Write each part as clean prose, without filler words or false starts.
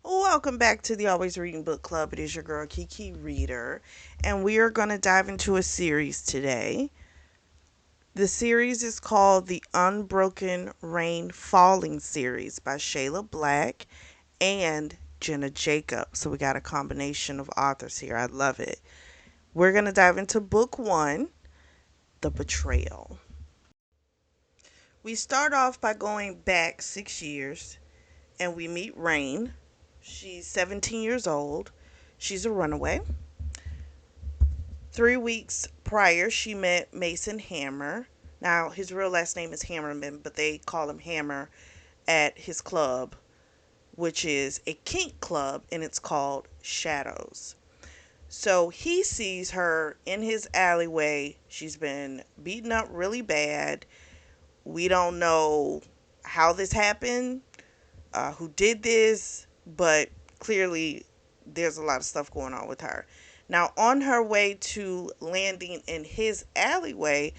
Welcome back to the Always Reading Book Club. It is your girl Kiki Reader, and we are going to dive into a series today. The series is called the Unbroken Raine Falling Series by Shayla Black and Jenna Jacob. So we got a combination of authors here. I love it. We're going to dive into book one, The Betrayal. We start off by going back 6 years and we meet Raine. She's 17 years old. She's a runaway. 3 weeks prior, she met Mason Hammer. Now, his real last name is Hammerman, but they call him Hammer at his club, which is a kink club, and it's called Shadows. So he sees her in his alleyway. She's been beaten up really bad. We don't know how this happened, who did this, but clearly there's a lot of stuff going on with her. Now, on her way to landing in his alleyway,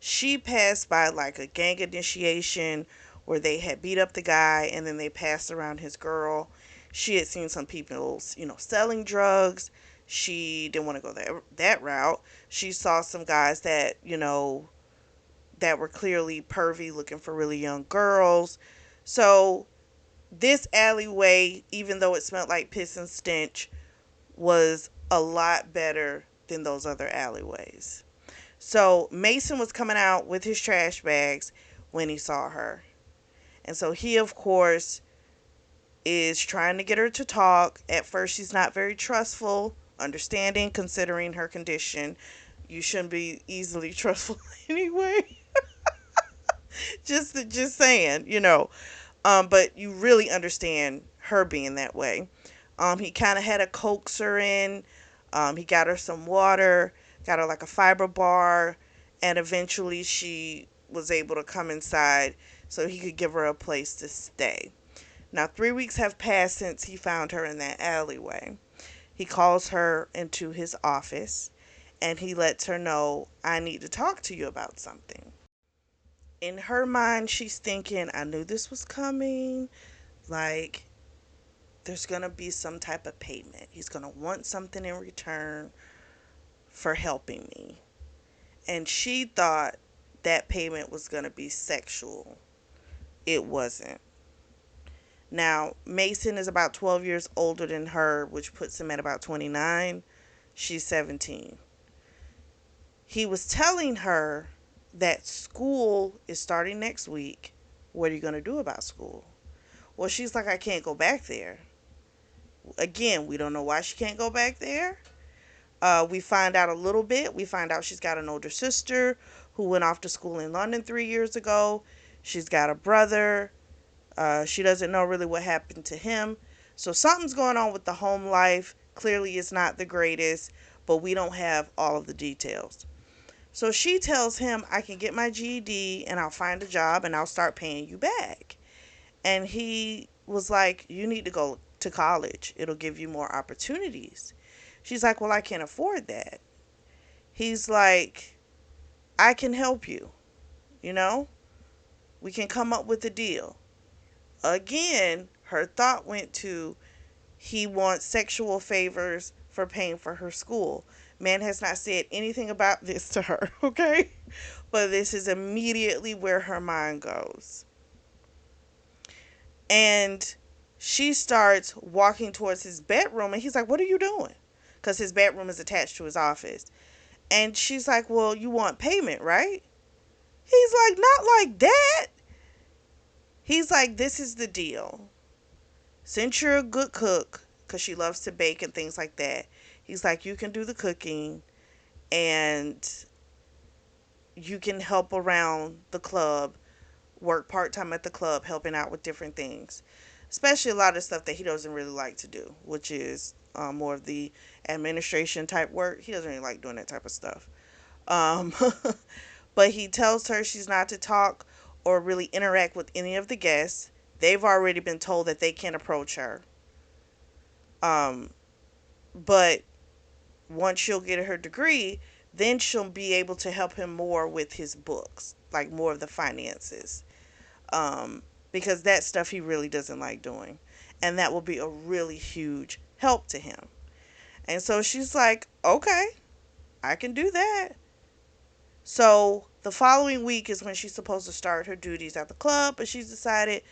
she passed by like a gang initiation where they had beat up the guy and then they passed around his girl. She had seen some people, selling drugs. She didn't want to go that route. She saw some guys that, that were clearly pervy looking for really young girls. So this alleyway, even though it smelled like piss and stench, was a lot better than those other alleyways. So Mason was coming out with his trash bags when he saw her. And so he, of course, is trying to get her to talk. At first, she's not very trustful, understanding, considering her condition. You shouldn't be easily trustful anyway. just saying. But you really understand her being that way. He kind of had a coax her in. He got her some water, got her like a fiber bar, and eventually she was able to come inside so he could give her a place to stay. Now, 3 weeks have passed since he found her in that alleyway. He calls her into his office and he lets her know, I need to talk to you about something. In her mind, she's thinking, I knew this was coming. Like, there's going to be some type of payment. He's going to want something in return for helping me. And she thought that payment was going to be sexual. It wasn't. Now, Mason is about 12 years older than her, which puts him at about 29. She's 17. He was telling her that school is starting next week. What are you going to do about school? Well, she's like, I can't go back there. Again, we don't know why she can't go back there. We find out a little bit. We find out she's got an older sister who went off to school in London 3 years ago. She's got a brother. She doesn't know really what happened to him. So something's going on with the home life. Clearly, it's not the greatest, but we don't have all of the details. So she tells him, I can get my GED and I'll find a job and I'll start paying you back. And he was like, you need to go to college. It'll give you more opportunities. She's like, well, I can't afford that. He's like, I can help you. You know, we can come up with a deal. Again, her thought went to, he wants sexual favors for paying for her school. Man has not said anything about this to her, okay? But this is immediately where her mind goes. And she starts walking towards his bedroom, and he's like, what are you doing? Because his bedroom is attached to his office. And she's like, well, you want payment, right? He's like, not like that. He's like, this is the deal. Since you're a good cook, because she loves to bake and things like that, he's like, you can do the cooking and you can help around the club, work part-time at the club, helping out with different things. Especially a lot of stuff that he doesn't really like to do, which is more of the administration type work. He doesn't really like doing that type of stuff. Um, but he tells her she's not to talk or really interact with any of the guests. They've already been told that they can't approach her. Um, but once she'll get her degree, then she'll be able to help him more with his books, like more of the finances. Um, because that stuff he really doesn't like doing. and that will be a really huge help to him. And so she's like, okay, I can do that. So the following week is when she's supposed to start her duties at the club, but she's decided,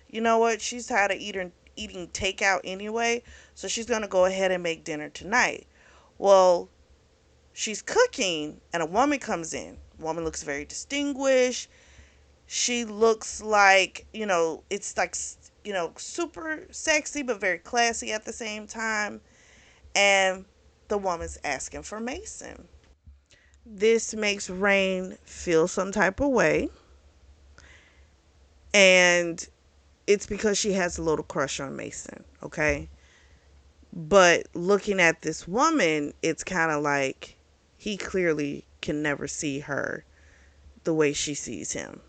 you know what, she's tired of eating takeout anyway, so she's going to go ahead and make dinner tonight. Well, she's cooking, and a woman comes in. The woman looks very distinguished. She looks like, it's like, super sexy, but very classy at the same time. And the woman's asking for Mason. This makes Raine feel some type of way. And it's because she has a little crush on Mason, okay? But looking at this woman, it's kind of like he clearly can never see her the way she sees him.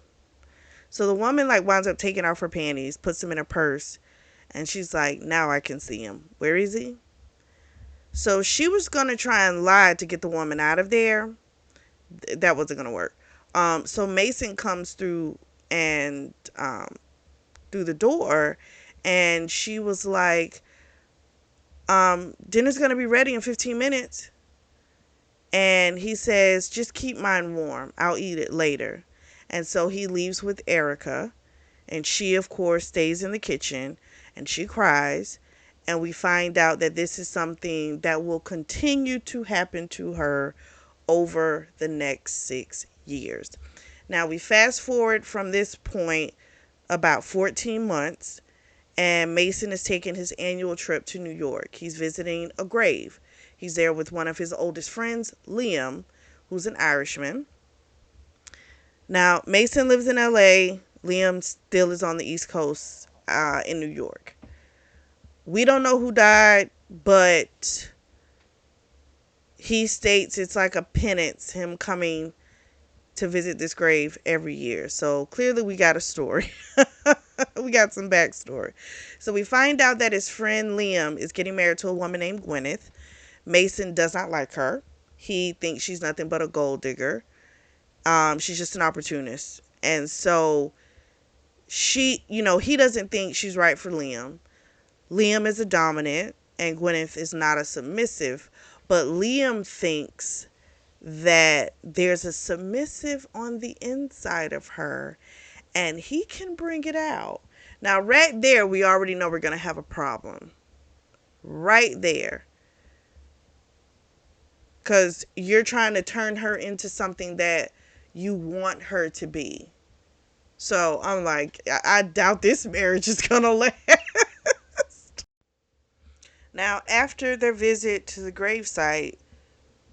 So the woman like winds up taking off her panties, puts them in her purse, and she's like, now I can see him. Where is he? So she was going to try and lie to get the woman out of there. That wasn't going to work. So Mason comes through and through the door, and she was like, dinner's going to be ready in 15 minutes. And he says, just keep mine warm. I'll eat it later. And so he leaves with Erica. And she, of course, stays in the kitchen. And she cries. And we find out that this is something that will continue to happen to her over the next 6 years. Now, we fast forward from this point about 14 months. And Mason is taking his annual trip to New York. He's visiting a grave. He's there with one of his oldest friends, Liam, who's an Irishman. Now, Mason lives in LA. Liam still is on the East Coast in New York. We don't know who died, but he states it's like a penance, him coming to visit this grave every year. So clearly we got a story. We got some backstory. So we find out that his friend Liam is getting married to a woman named Gwyneth. Mason does not like her. He thinks she's nothing but a gold digger. She's just an opportunist. And so he doesn't think she's right for Liam. Liam is a dominant and Gwyneth is not a submissive. But Liam thinks that there's a submissive on the inside of her and he can bring it out. Now, right there, we already know we're going to have a problem. Right there. Because you're trying to turn her into something that you want her to be. So I'm like, I doubt this marriage is going to last. Now, after their visit to the gravesite,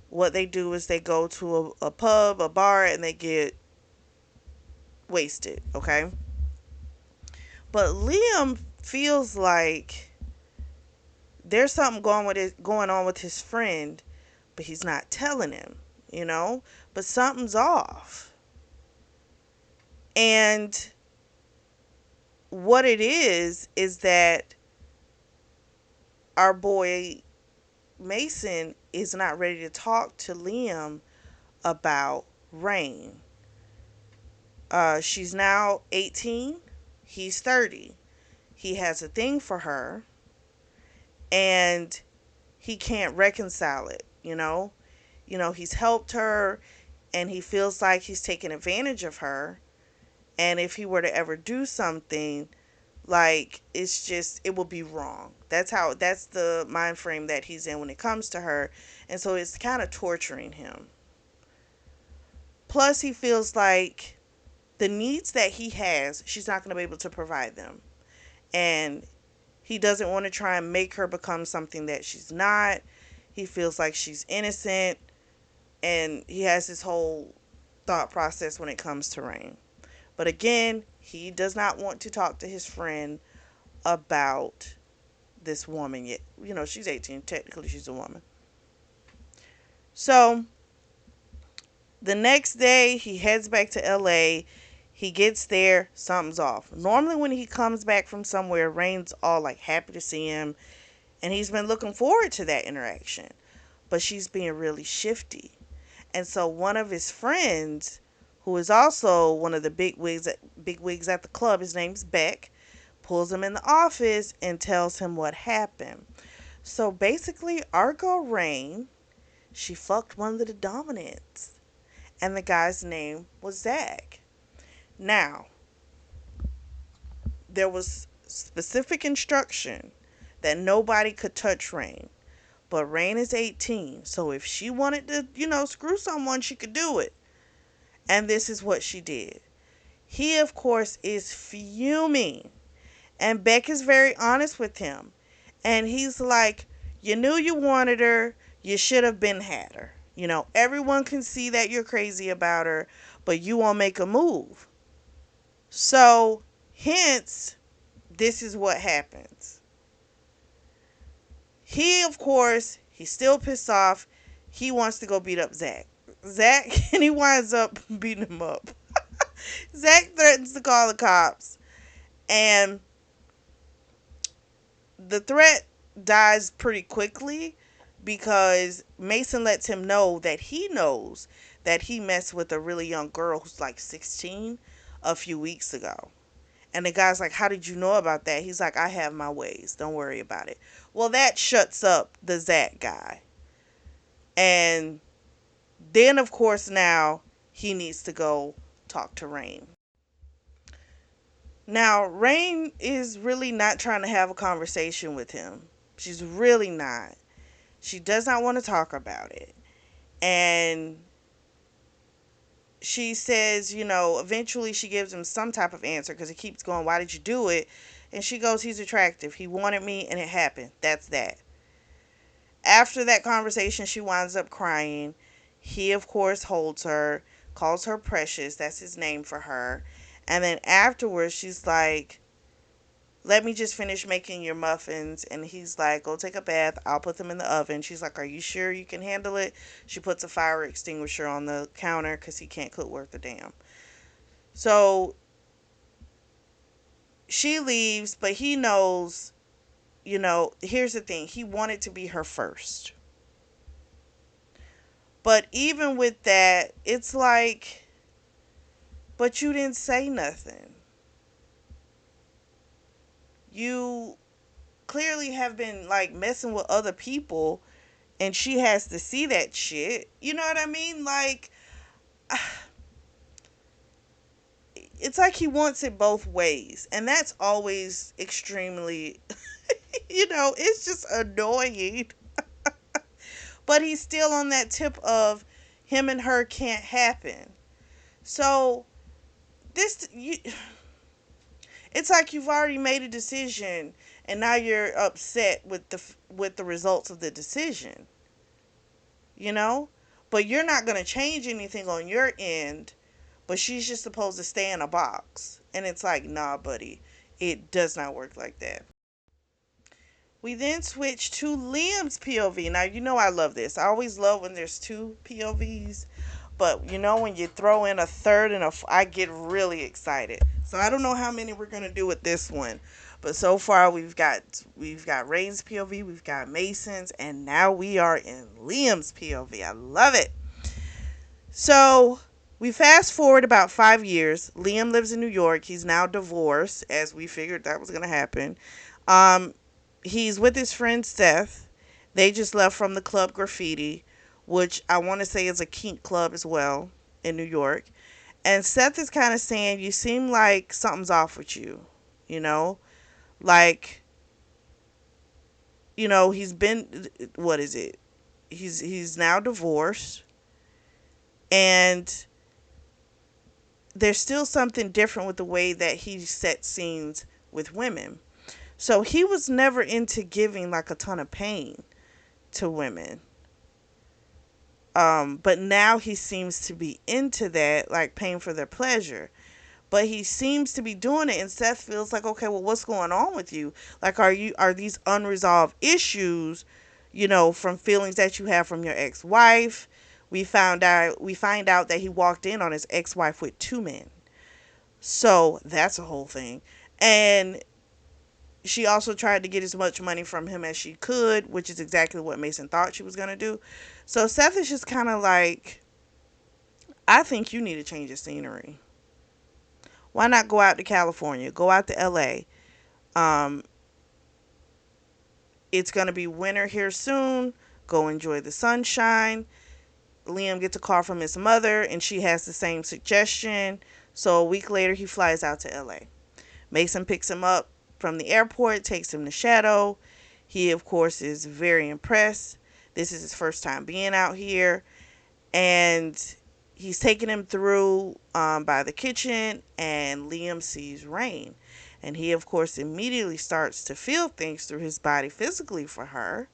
what they do is they go to a pub, a bar, and they get wasted, okay? But Liam feels like there's something going on with his friend, but he's not telling him. But something's off. And what it is that our boy Mason is not ready to talk to Liam about Raine. She's now 18. He's 30. He has a thing for her. And he can't reconcile it. He's helped her and he feels like he's taking advantage of her. And if he were to ever do something, like, it will be wrong. That's the mind frame that he's in when it comes to her. And so it's kind of torturing him. Plus, he feels like the needs that he has, she's not going to be able to provide them. And he doesn't want to try and make her become something that she's not. He feels like she's innocent. And he has this whole thought process when it comes to Raine. But again, he does not want to talk to his friend about this woman yet. She's 18. Technically, she's a woman. So, the next day, he heads back to LA. He gets there, something's off. Normally, when he comes back from somewhere, Raine's all like happy to see him. And he's been looking forward to that interaction. But she's being really shifty. And so one of his friends, who is also one of the big wigs at the club, his name's Beck, pulls him in the office and tells him what happened. So basically, our girl Rain, she fucked one of the dominants. And the guy's name was Zach. Now, there was specific instruction that nobody could touch Rain. But Rain is 18, so if she wanted to, screw someone, she could do it. And this is what she did. He, of course, is fuming. And Beck is very honest with him. And he's like, you knew you wanted her. You should have been had her. Everyone can see that you're crazy about her, but you won't make a move. So, hence, this is what happens. He, of course, he's still pissed off. He wants to go beat up Zach. And he winds up beating him up. Zach threatens to call the cops. And the threat dies pretty quickly because Mason lets him know that he knows that he messed with a really young girl who's like 16 a few weeks ago. And the guy's like, how did you know about that? He's like, I have my ways. Don't worry about it. Well, that shuts up the Zach guy. And then, of course, now he needs to go talk to Rain. Now, Rain is really not trying to have a conversation with him. She's really not. She does not want to talk about it. And she says, eventually she gives him some type of answer because he keeps going, why did you do it? And she goes, he's attractive. He wanted me and it happened. That's that. After that conversation, she winds up crying. He, of course, holds her, calls her Precious. That's his name for her. And then afterwards, she's like, let me just finish making your muffins. And he's like, go take a bath. I'll put them in the oven. She's like, are you sure you can handle it? She puts a fire extinguisher on the counter because he can't cook worth a damn. So she leaves, but he knows, here's the thing. He wanted to be her first. But even with that, it's like, but you didn't say nothing. You clearly have been like messing with other people and she has to see that shit. You know what I mean? Like, it's like he wants it both ways. And that's always extremely, it's just annoying. But he's still on that tip of him and her can't happen. So, it's like you've already made a decision and now you're upset with the results of the decision. But you're not going to change anything on your end, but she's just supposed to stay in a box. And it's like, nah, buddy, it does not work like that. We then switch to Liam's POV. Now, I love this. I always love when there's two POVs. But, when you throw in a third I get really excited. So, I don't know how many we're going to do with this one. But so far, we've got Rain's POV, we've got Mason's, and now we are in Liam's POV. I love it. So, we fast forward about 5 years. Liam lives in New York. He's now divorced, as we figured that was going to happen. He's with his friend Seth. They just left from the club Graffiti, which I want to say is a kink club as well in New York. And Seth is kind of saying, you seem like something's off with you, Like, he's been, what is it? He's now divorced. And there's still something different with the way that he sets scenes with women. So he was never into giving like a ton of pain to women. But now he seems to be into that, like paying for their pleasure. But he seems to be doing it, and Seth feels like, okay, well, what's going on with you? Like, are these unresolved issues, from feelings that you have from your ex-wife? We find out that he walked in on his ex-wife with 2 men. So that's a whole thing. And she also tried to get as much money from him as she could, which is exactly what Mason thought she was going to do. So Seth is just kind of like, I think you need to change your scenery. Why not go out to California? Go out to LA. Um, it's going to be winter here soon. Go enjoy the sunshine. Liam gets a call from his mother, and she has the same suggestion. So a week later, he flies out to LA. Mason picks him up from the airport, takes him to Shadow. He, of course, is very impressed. This is his first time being out here. And he's taking him through by the kitchen, and Liam sees Raine. And he, of course, immediately starts to feel things through his body physically for her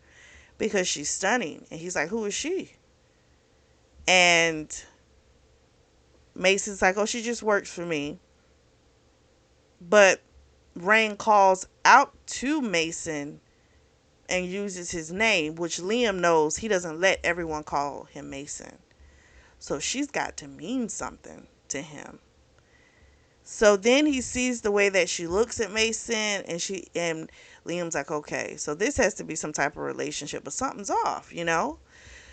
because she's stunning. And he's like, who is she? And Mason's like, oh, she just works for me. But Raine calls out to Mason and uses his name, which Liam knows he doesn't let everyone call him Mason. So she's got to mean something to him. So then he sees the way that she looks at Mason, and Liam's like, okay, so this has to be some type of relationship, but something's off, you know?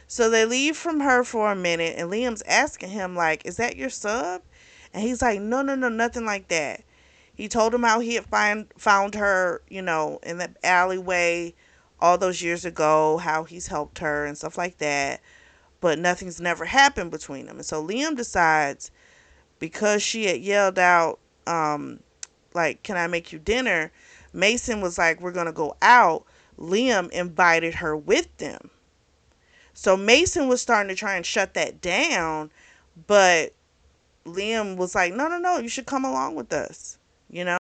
So they leave from her for a minute, and Liam's asking him, like, is that your sub? And he's like, no, no, no, nothing like that. He told him how he had found her, you know, in the alleyway all those years ago, how he's helped her and stuff like that. But nothing's never happened between them. And so Liam decides, because she had yelled out, like, can I make you dinner? Mason was like, we're going to go out. Liam invited her with them. So Mason was starting to try and shut that down, but Liam was like, no, no, no, you should come along with us, you know?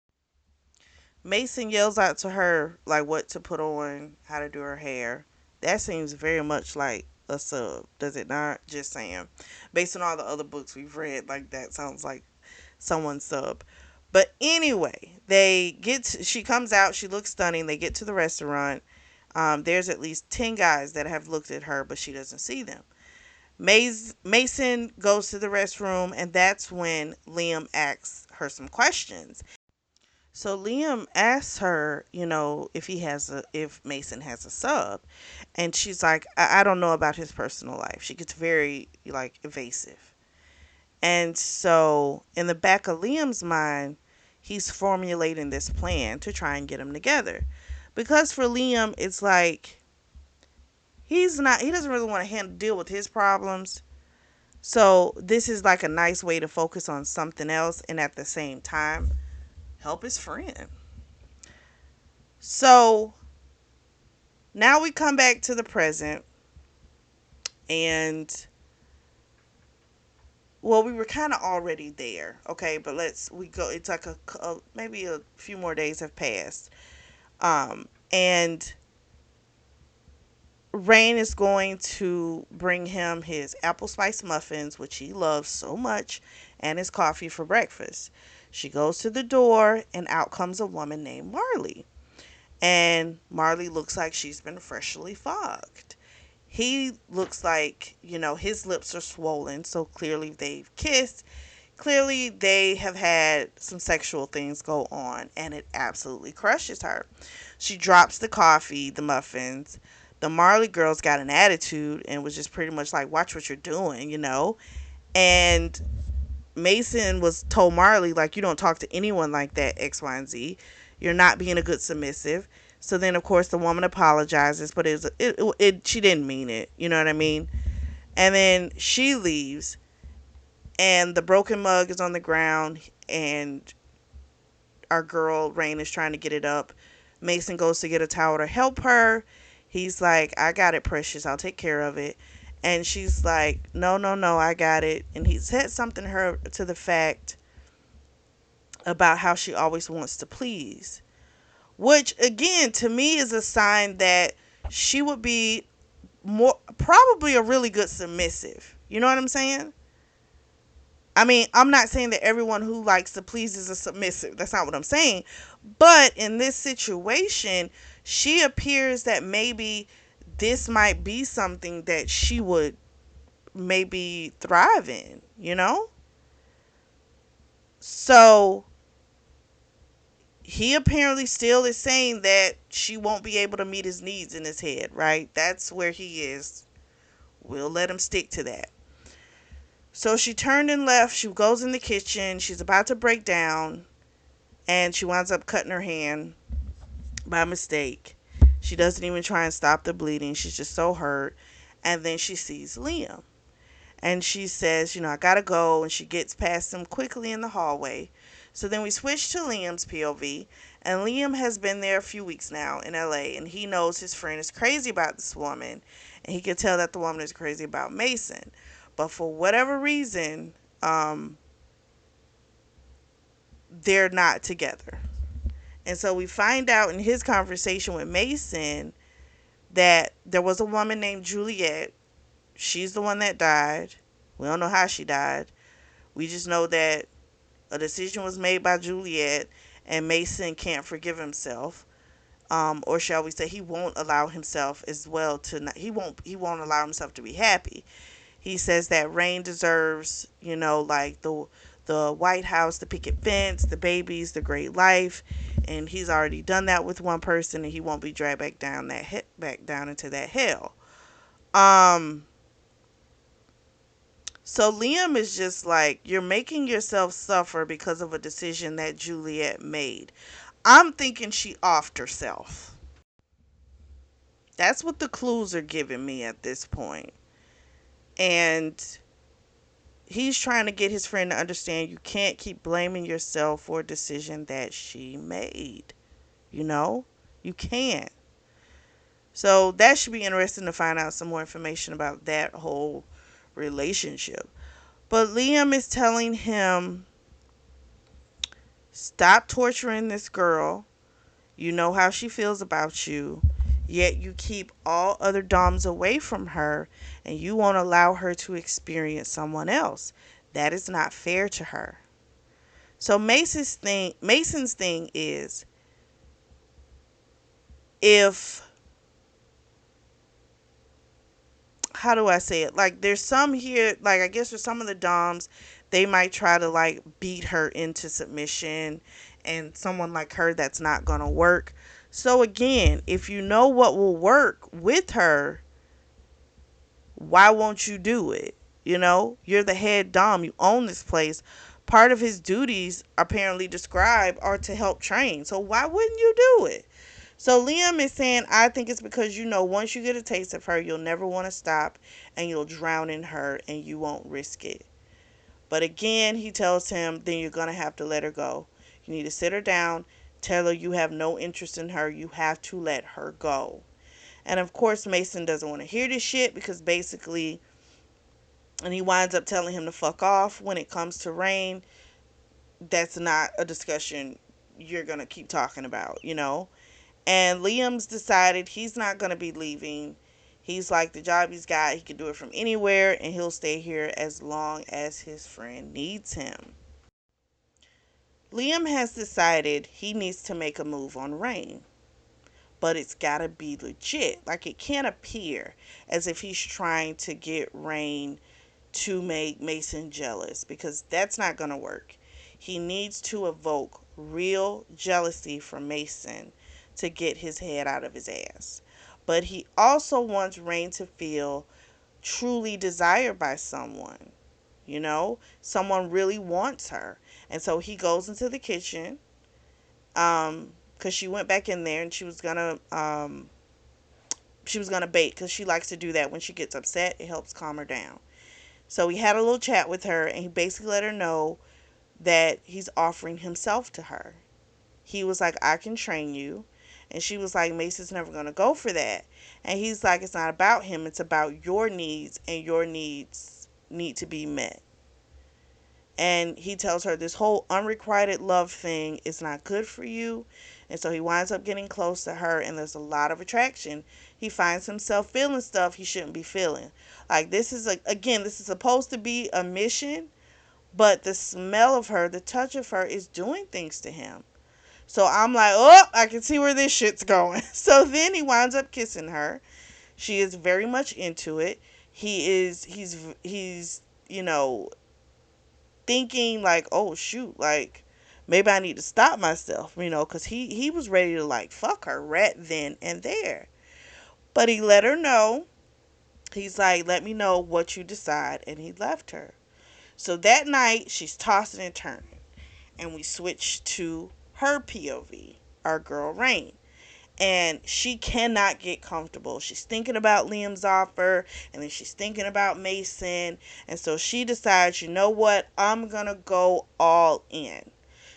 Mason yells out to her, like, what to put on, how to do her hair. That seems very much like a sub, does it not? Just saying. Based on all the other books we've read, like, that sounds like someone's sub. But anyway, she comes out, she looks stunning. They get to the restaurant. There's at least 10 guys that have looked at her, but she doesn't see them. Mason goes to the restroom, and that's when Liam asks her some questions. So Liam asks her, you know, if Mason has a sub, and she's like, I don't know about his personal life. She gets very like evasive, and so in the back of Liam's mind, he's formulating this plan to try and get them together, because for Liam, it's like he doesn't really want to deal with his problems. So this is like a nice way to focus on something else, and at the same time help his friend. So now we come back to the present, and well, we were kind of already there, okay, but we go. It's like maybe a few more days have passed, and Raine is going to bring him his apple spice muffins, which he loves so much, and his coffee for breakfast. She goes to the door, and out comes a woman named Marley. And Marley looks like she's been freshly fucked. He looks like, you know, his lips are swollen, so clearly they've kissed. Clearly they have had some sexual things go on, and it absolutely crushes her. She drops the coffee, the muffins. The Marley girls got an attitude and was just pretty much like, watch what you're doing, you know? And Mason was told Marley, like, you don't talk to anyone like that, X, Y, and Z. You're not being a good submissive. So then, of course, the woman apologizes, but she didn't mean it. You know what I mean? And then she leaves, and the broken mug is on the ground, and our girl, Raine, is trying to get it up. Mason goes to get a towel to help her. He's like, I got it, precious. I'll take care of it. And she's like, no, no, no, I got it. And he said something to her to the fact about how she always wants to please. Which, again, to me is a sign that she would be probably a really good submissive. You know what I'm saying? I mean, I'm not saying that everyone who likes to please is a submissive. That's not what I'm saying. But in this situation, she appears that maybe this might be something that she would maybe thrive in, you know? So he apparently still is saying that she won't be able to meet his needs in his head, right? That's where he is. We'll let him stick to that. So she turned and left. She goes in the kitchen. She's about to break down, and she winds up cutting her hand. by mistake. She doesn't even try and stop the bleeding. She's just so hurt. And then she sees Liam. And she says, I gotta go. And she gets past him quickly in the hallway. So then we switch to Liam's POV. And Liam has been there a few weeks now in LA. And he knows his friend is crazy about this woman. And he can tell that the woman is crazy about Mason. But for whatever reason, they're not together. And so we find out in his conversation with Mason that there was a woman named Juliet. She's the one that died. We don't know how she died. We just know that a decision was made by Juliet, and Mason can't forgive himself. Or shall we say, he won't allow himself as well to not, he won't allow himself to be happy. He says that Raine deserves, like the White House, the picket fence, the babies, the great life, and he's already done that with one person, and he won't be dragged back down into that hell. Um, so Liam is just like, you're making yourself suffer because of a decision that Juliet made. I'm thinking she offed herself. That's what the clues are giving me at this point. And he's trying to get his friend to understand you can't keep blaming yourself for a decision that she made. You know? You can't. So that should be interesting to find out some more information about that whole relationship. But Liam is telling him, stop torturing this girl. You know how she feels about you. Yet you keep all other doms away from her and you won't allow her to experience someone else. That is not fair to her. So Mason's thing is, if, how do I say it? Like, there's some here, like, I guess for some of the Doms, they might try to, like, beat her into submission, and someone like her, that's not going to work. So, again, if you know what will work with her, why won't you do it? You're the head Dom, you own this place. Part of his duties, apparently described, are to help train. So, why wouldn't you do it? So Liam is saying, I think it's because once you get a taste of her, you'll never want to stop and you'll drown in her and you won't risk it. But again, he tells him, then you're going to have to let her go. You need to sit her down, tell her you have no interest in her. You have to let her go. And of course, Mason doesn't want to hear this shit because basically, and he winds up telling him to fuck off. When it comes to Raine, that's not a discussion you're going to keep talking about. And Liam's decided he's not going to be leaving. He's like, the job he's got, he can do it from anywhere, and he'll stay here as long as his friend needs him. Liam has decided he needs to make a move on Raine, but it's got to be legit. Like, it can't appear as if he's trying to get Raine to make Mason jealous, because that's not going to work. He needs to evoke real jealousy from Mason to get his head out of his ass. But he also wants Raine to feel truly desired by someone. Someone really wants her. And so he goes into the kitchen, because she went back in there and she was gonna bake, because she likes to do that when she gets upset. It helps calm her down. So he had a little chat with her, and he basically let her know that he's offering himself to her. He was like, I can train you. And she was like, Mason's never going to go for that. And he's like, it's not about him. It's about your needs, and your needs need to be met. And he tells her this whole unrequited love thing is not good for you. And so he winds up getting close to her, and there's a lot of attraction. He finds himself feeling stuff he shouldn't be feeling. Like, this is, again, this is supposed to be a mission, but the smell of her, the touch of her is doing things to him. So I'm like, oh, I can see where this shit's going. So then he winds up kissing her. She is very much into it. He's thinking like, oh shoot, like maybe I need to stop myself, because he was ready to like fuck her right then and there. But he let her know. He's like, let me know what you decide, and he left her. So that night she's tossing and turning, and we switch to her POV, our girl Raine. and she cannot get comfortable. She's thinking about Liam's offer, and then she's thinking about Mason, and so she decides, you know what, I'm gonna go all in.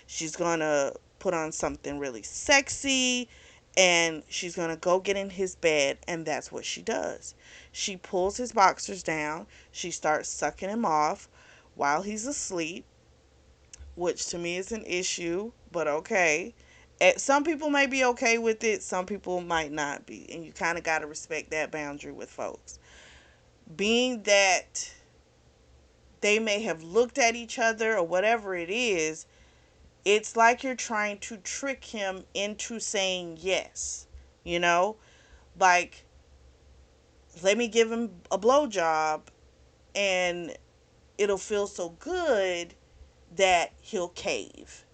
She's gonna put on something really sexy, and she's gonna go get in his bed, and that's what she does. She pulls his boxers down, she starts sucking him off while he's asleep, which to me is an issue, but okay. Some people may be okay with it, some people might not be, and you kind of got to respect that boundary with folks. Being that they may have looked at each other or whatever it is, it's like you're trying to trick him into saying yes. You know, like, let me give him a blowjob and it'll feel so good that he'll cave.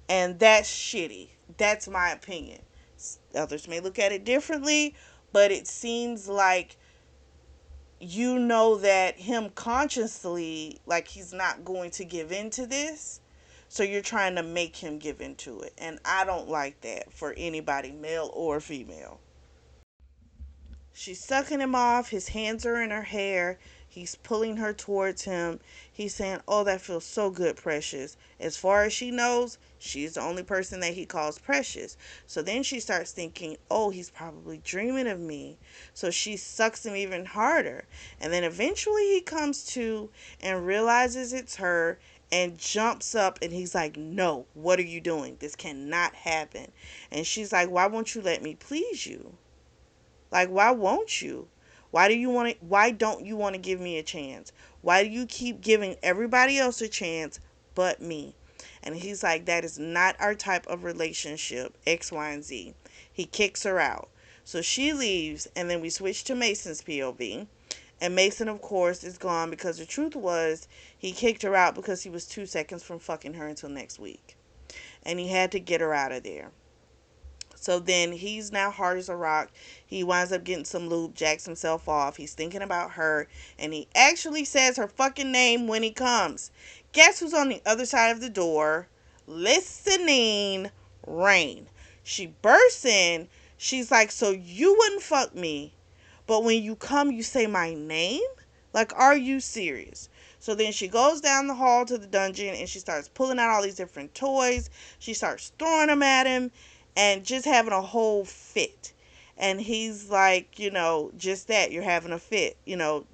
And that's shitty. That's my opinion. Others may look at it differently, but it seems like you know that him consciously, like, he's not going to give in to this. So you're trying to make him give into it. And I don't like that for anybody, male or female. She's sucking him off. His hands are in her hair. He's pulling her towards him. He's saying, "Oh, that feels so good, Precious." As far as she knows, she's the only person that he calls Precious. So then she starts thinking, "Oh, he's probably dreaming of me." So she sucks him even harder. And then eventually he comes to and realizes it's her and jumps up, and he's like, "No, what are you doing? This cannot happen." And she's like, "Why won't you let me please you? Like, why won't you? Why don't you want to give me a chance? Why do you keep giving everybody else a chance but me?" And he's like, "That is not our type of relationship, X, Y, and Z." He kicks her out. So she leaves, and then we switch to Mason's POV. And Mason, of course, is gone because the truth was he kicked her out because he was 2 seconds from fucking her until next week. And he had to get her out of there. So then he's now hard as a rock. He winds up getting some lube, jacks himself off. He's thinking about her, and he actually says her fucking name when he comes. Guess who's on the other side of the door? Listening. Raine. She bursts in. She's like, "So you wouldn't fuck me, but when you come, you say my name? Like, are you serious?" So then she goes down the hall to the dungeon, and she starts pulling out all these different toys. She starts throwing them at him and just having a whole fit. And he's like, just that, you're having a fit,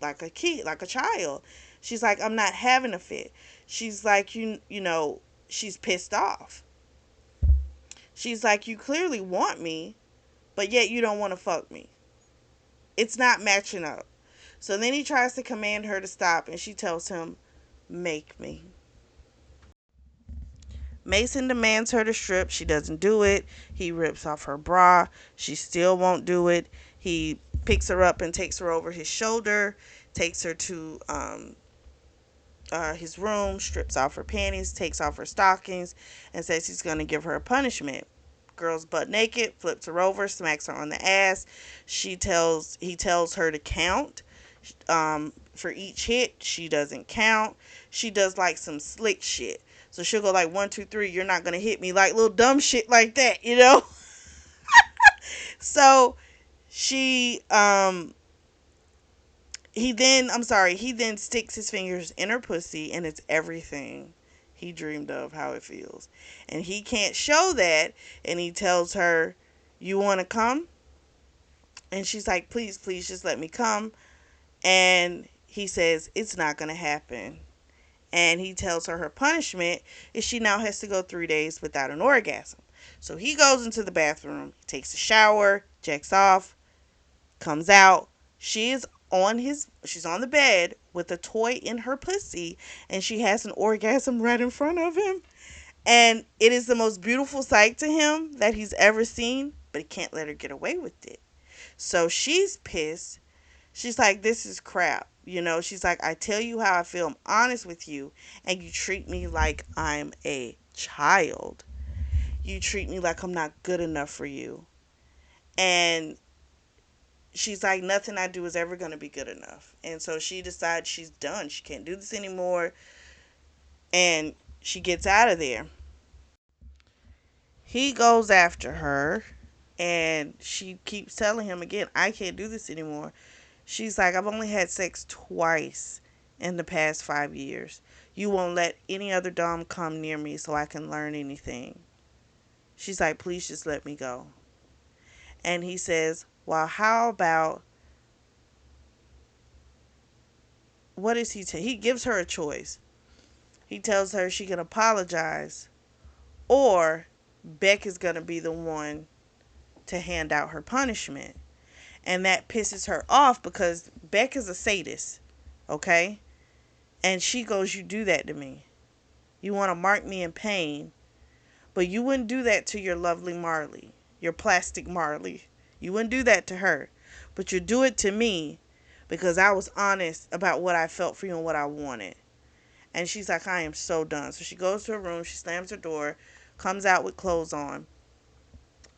like a kid, like a child. She's like, "I'm not having a fit." She's like, she's pissed off. She's like, "You clearly want me, but yet you don't want to fuck me. It's not matching up." So then he tries to command her to stop, and she tells him, "Make me." Mason demands her to strip. She doesn't do it. He rips off her bra. She still won't do it. He picks her up and takes her over his shoulder, takes her to his room, strips off her panties, takes off her stockings, and says he's going to give her a punishment. Girl's butt naked, flips her over, smacks her on the ass. He tells her to count. For each hit, she doesn't count. She does like some slick shit. So she'll go like 1, 2, 3. You're not gonna hit me, like little dumb shit like that. So she he then sticks his fingers in her pussy, and it's everything he dreamed of how it feels. And he can't show that, and he tells her, "You want to come?" And she's like, "Please, please, just let me come." And he says, "It's not going to happen." And he tells her her punishment is she now has to go 3 days without an orgasm. So he goes into the bathroom, takes a shower, jacks off, comes out. She's on the bed with a toy in her pussy, and she has an orgasm right in front of him. And it is the most beautiful sight to him that he's ever seen, but he can't let her get away with it. So she's pissed. She's like, "This is crap." She's like, "I tell you how I feel. I'm honest with you. And you treat me like I'm a child. You treat me like I'm not good enough for you." And she's like, "Nothing I do is ever going to be good enough." And so she decides she's done. She can't do this anymore. And she gets out of there. He goes after her, And she keeps telling him again, I can't do this anymore. She's like, I've only had sex twice in the past 5 years. You won't let any other Dom come near me so I can learn anything. She's like, please just let me go. And he says, well, how about, what is he gives her a choice. He tells her she can apologize, or Beck is going to be the one to hand out her punishment. And that pisses her off because Beck is a sadist, okay? And she goes, you do that to me. You want to mark me in pain, but you wouldn't do that to your lovely Marley, your plastic Marley. You wouldn't do that to her, but you do it to me because I was honest about what I felt for you and what I wanted. And she's like, I am so done. So she goes to her room, she slams her door, comes out with clothes on,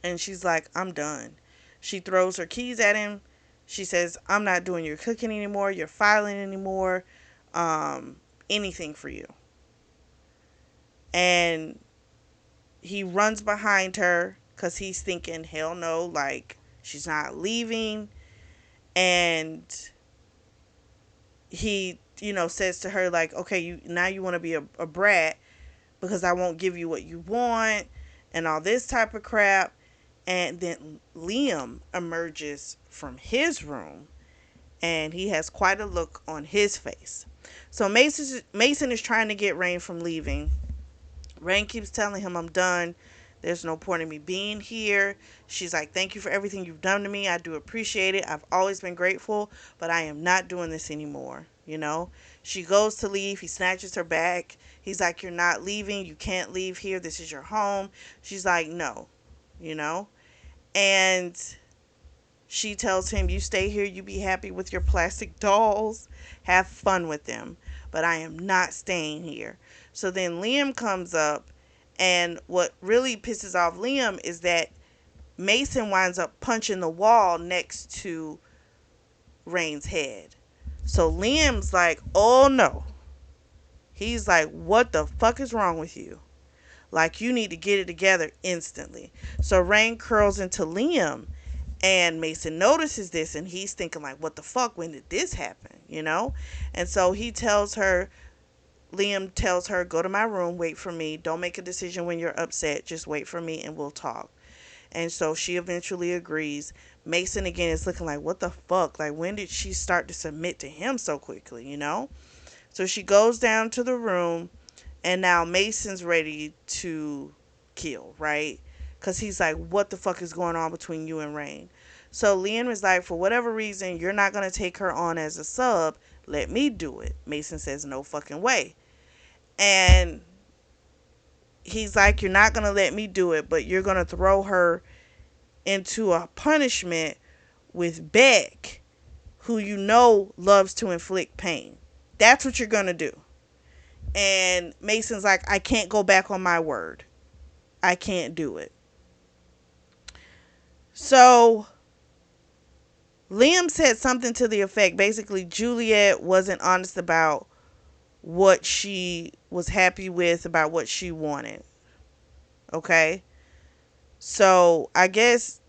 and she's like, I'm done. She throws her keys at him. She says, I'm not doing your cooking anymore, your filing anymore, um, anything for you. And he runs behind her because he's thinking, hell no, like, she's not leaving. And he, says to her, like, okay, you want to be a brat because I won't give you what you want and all this type of crap. And then Liam emerges from his room and he has quite a look on his face. So Mason is trying to get Raine from leaving. Raine keeps telling him, I'm done. There's no point in me being here. She's like, thank you for everything you've done to me. I do appreciate it. I've always been grateful, but I am not doing this anymore. She goes to leave. He snatches her back. He's like, you're not leaving. You can't leave here. This is your home. She's like, no, you know? And she tells him, you stay here. You be happy with your plastic dolls. Have fun with them. But I am not staying here. So then Liam comes up. And what really pisses off Liam is that Mason winds up punching the wall next to Raine's head. So Liam's like, oh no. He's like, what the fuck is wrong with you? Like, you need to get it together instantly. So Raine curls into Liam, and Mason notices this, and he's thinking like, what the fuck? When did this happen? And so Liam tells her, go to my room, wait for me. Don't make a decision when you're upset. Just wait for me and we'll talk. And so she eventually agrees. Mason again is looking like, what the fuck? Like, when did she start to submit to him so quickly, So she goes down to the room, and now Mason's ready to kill, right? Because he's like, what the fuck is going on between you and Raine? So Liam is like, for whatever reason, you're not going to take her on as a sub. Let me do it. Mason says, no fucking way. And he's like, you're not going to let me do it, but you're going to throw her into a punishment with Beck, who loves to inflict pain. That's what you're going to do. And Mason's like, I can't go back on my word. I can't do it. So Liam said something to the effect, basically, Juliet wasn't honest about what she was happy with, about what she wanted. Okay? So I guess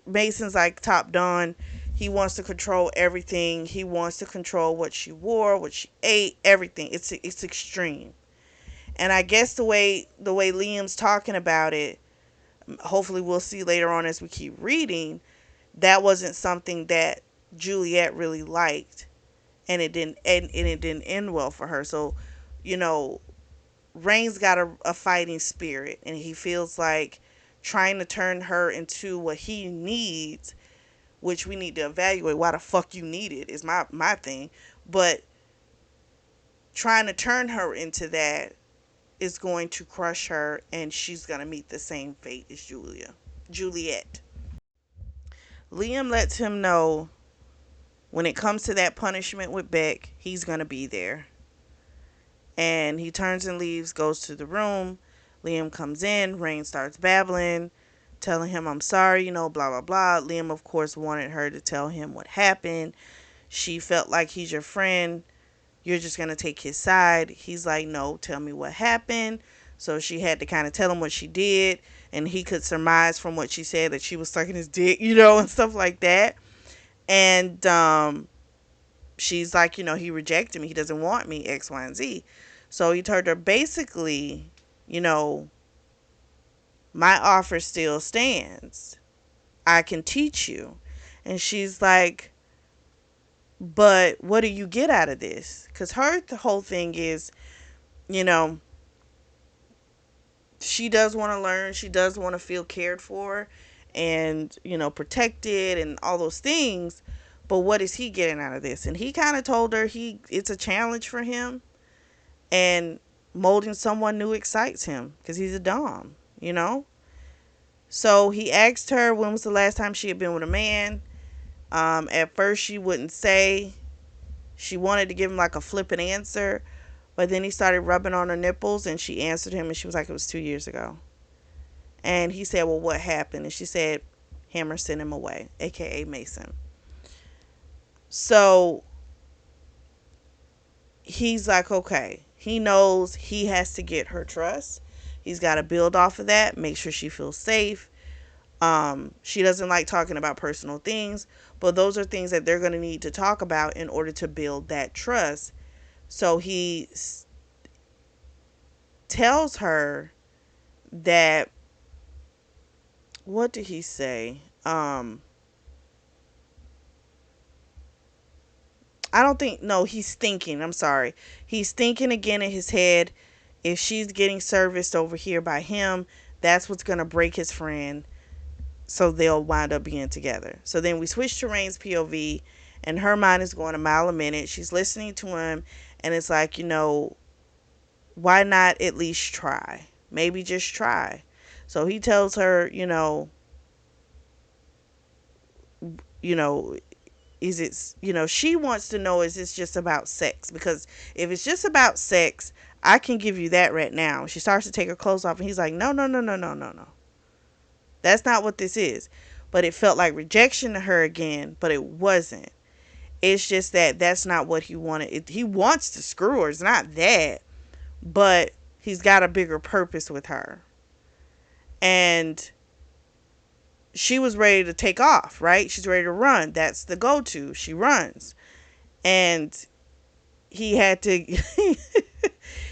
Mason's like top Don. He wants to control everything. He wants to control what she wore, what she ate, everything. It's extreme. And I guess the way Liam's talking about it, hopefully we'll see later on as we keep reading, that wasn't something that Juliet really liked, and it didn't end well for her. So, Raine's got a fighting spirit, and he feels like trying to turn her into what he needs, which we need to evaluate why the fuck you need it is my thing. But trying to turn her into that is going to crush her, and she's going to meet the same fate as Juliet. Liam lets him know when it comes to that punishment with Beck, he's going to be there. And he turns and leaves, goes to the room. Liam comes in. Raine starts babbling, telling him, I'm sorry, blah, blah, blah. Liam, of course, wanted her to tell him what happened. She felt like he's your friend. You're just going to take his side. He's like, no, tell me what happened. So she had to kind of tell him what she did, and he could surmise from what she said that she was sucking his dick, and stuff like that. And she's like, he rejected me. He doesn't want me, X, Y, and Z. So he told her basically, you know, my offer still stands. I can teach you. And she's like, but what do you get out of this? Because the whole thing is, you know, she does want to learn. She does want to feel cared for and, protected and all those things. But what is he getting out of this? And he kind of told her it's a challenge for him, and molding someone new excites him because he's a dom. So he asked her when was the last time she had been with a man. At first she wouldn't say. She wanted to give him like a flippant answer, but then he started rubbing on her nipples and she answered him and she was like, it was 2 years ago. And he said, well, what happened? And she said, Hammer sent him away, aka Mason. So he's like, okay. He knows he has to get her trust. He's got to build off of that, make sure she feels safe. She doesn't like talking about personal things, but those are things that they're going to need to talk about in order to build that trust. So he tells her that, what did he say? I don't think, no, he's thinking, I'm sorry. He's thinking again in his head, if she's getting serviced over here by him, that's what's going to break his friend. So they'll wind up being together. So then we switch to Raine's POV, and her mind is going a mile a minute. She's listening to him, and it's like, why not at least try? Maybe just try. So he tells her, you know, is it, she wants to know, is this just about sex? Because if it's just about sex, I can give you that right now. She starts to take her clothes off, and he's like, no, no, no, no, no, no, no. That's not what this is. But it felt like rejection to her again, but it wasn't. It's just that that's not what he wanted. He wants to screw her. It's not that. But he's got a bigger purpose with her. And she was ready to take off, right? She's ready to run. That's the go-to. She runs. And he had to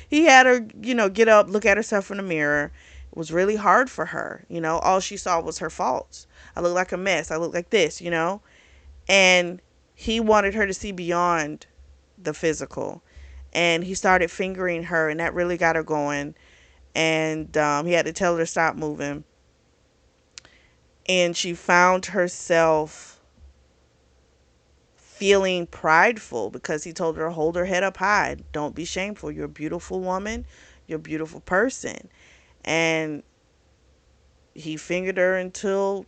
he had her, get up, look at herself in the mirror. It was really hard for her. All she saw was her faults. I look like a mess. I look like this. And he wanted her to see beyond the physical. And he started fingering her, and that really got her going. And he had to tell her to stop moving. And she found herself feeling prideful because he told her, hold her head up high. Don't be shameful. You're a beautiful woman. You're a beautiful person. And he fingered her until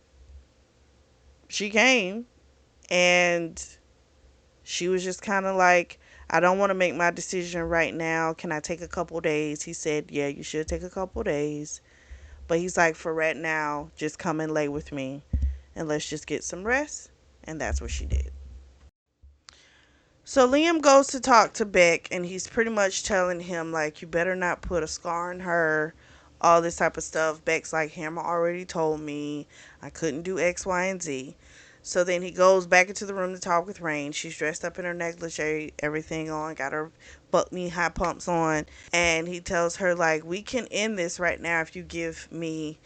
she came. And she was just kind of like, I don't want to make my decision right now. Can I take a couple days? He said, yeah, you should take a couple days. But he's like, for right now, just come and lay with me and let's just get some rest. And that's what she did. So Liam goes to talk to Beck, and he's pretty much telling him, like, you better not put a scar on her, all this type of stuff. Beck's like, Hammer already told me I couldn't do X, Y, and Z. So then he goes back into the room to talk with Raine. She's dressed up in her negligee, everything on, got her buck knee high pumps on. And he tells her, like, we can end this right now if you give me,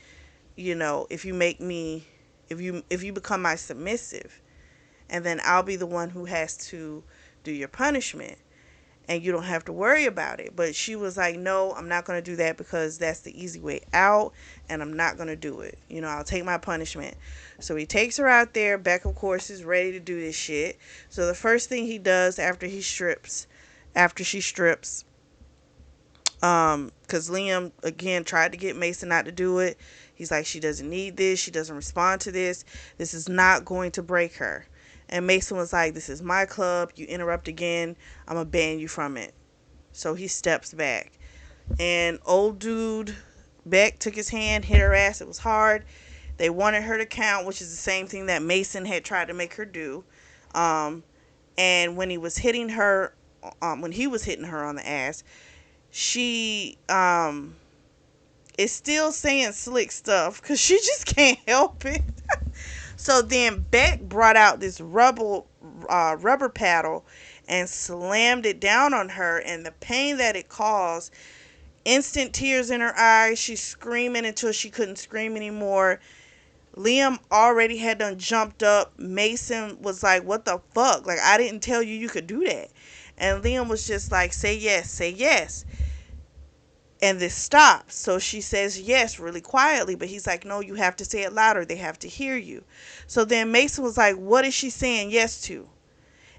if you make me, if you become my submissive. And then I'll be the one who has to do your punishment. And you don't have to worry about it. But she was like, no, I'm not going to do that because that's the easy way out, and I'm not going to do it. I'll take my punishment. So he takes her out there. Beck, of course, is ready to do this shit. So the first thing he does after she strips, because Liam, again, tried to get Mason not to do it. He's like, she doesn't need this. She doesn't respond to this. This is not going to break her. And Mason was like, this is my club. You interrupt again, I'm going to ban you from it. So he steps back. And old dude, Beck, took his hand, hit her ass. It was hard. They wanted her to count, which is the same thing that Mason had tried to make her do. And when he was hitting her on the ass, she is still saying slick stuff because she just can't help it. So then Beck brought out this rubber paddle and slammed it down on her, and the pain that it caused, instant tears in her eyes. She's screaming until she couldn't scream anymore. Liam already had done jumped up. Mason was like, "What the fuck? Like, I didn't tell you you could do that." And Liam was just like, "Say yes, say yes." And this stops. So she says yes really quietly, but he's like, "No, you have to say it louder. They have to hear you." So then Mason was like, "What is she saying yes to?"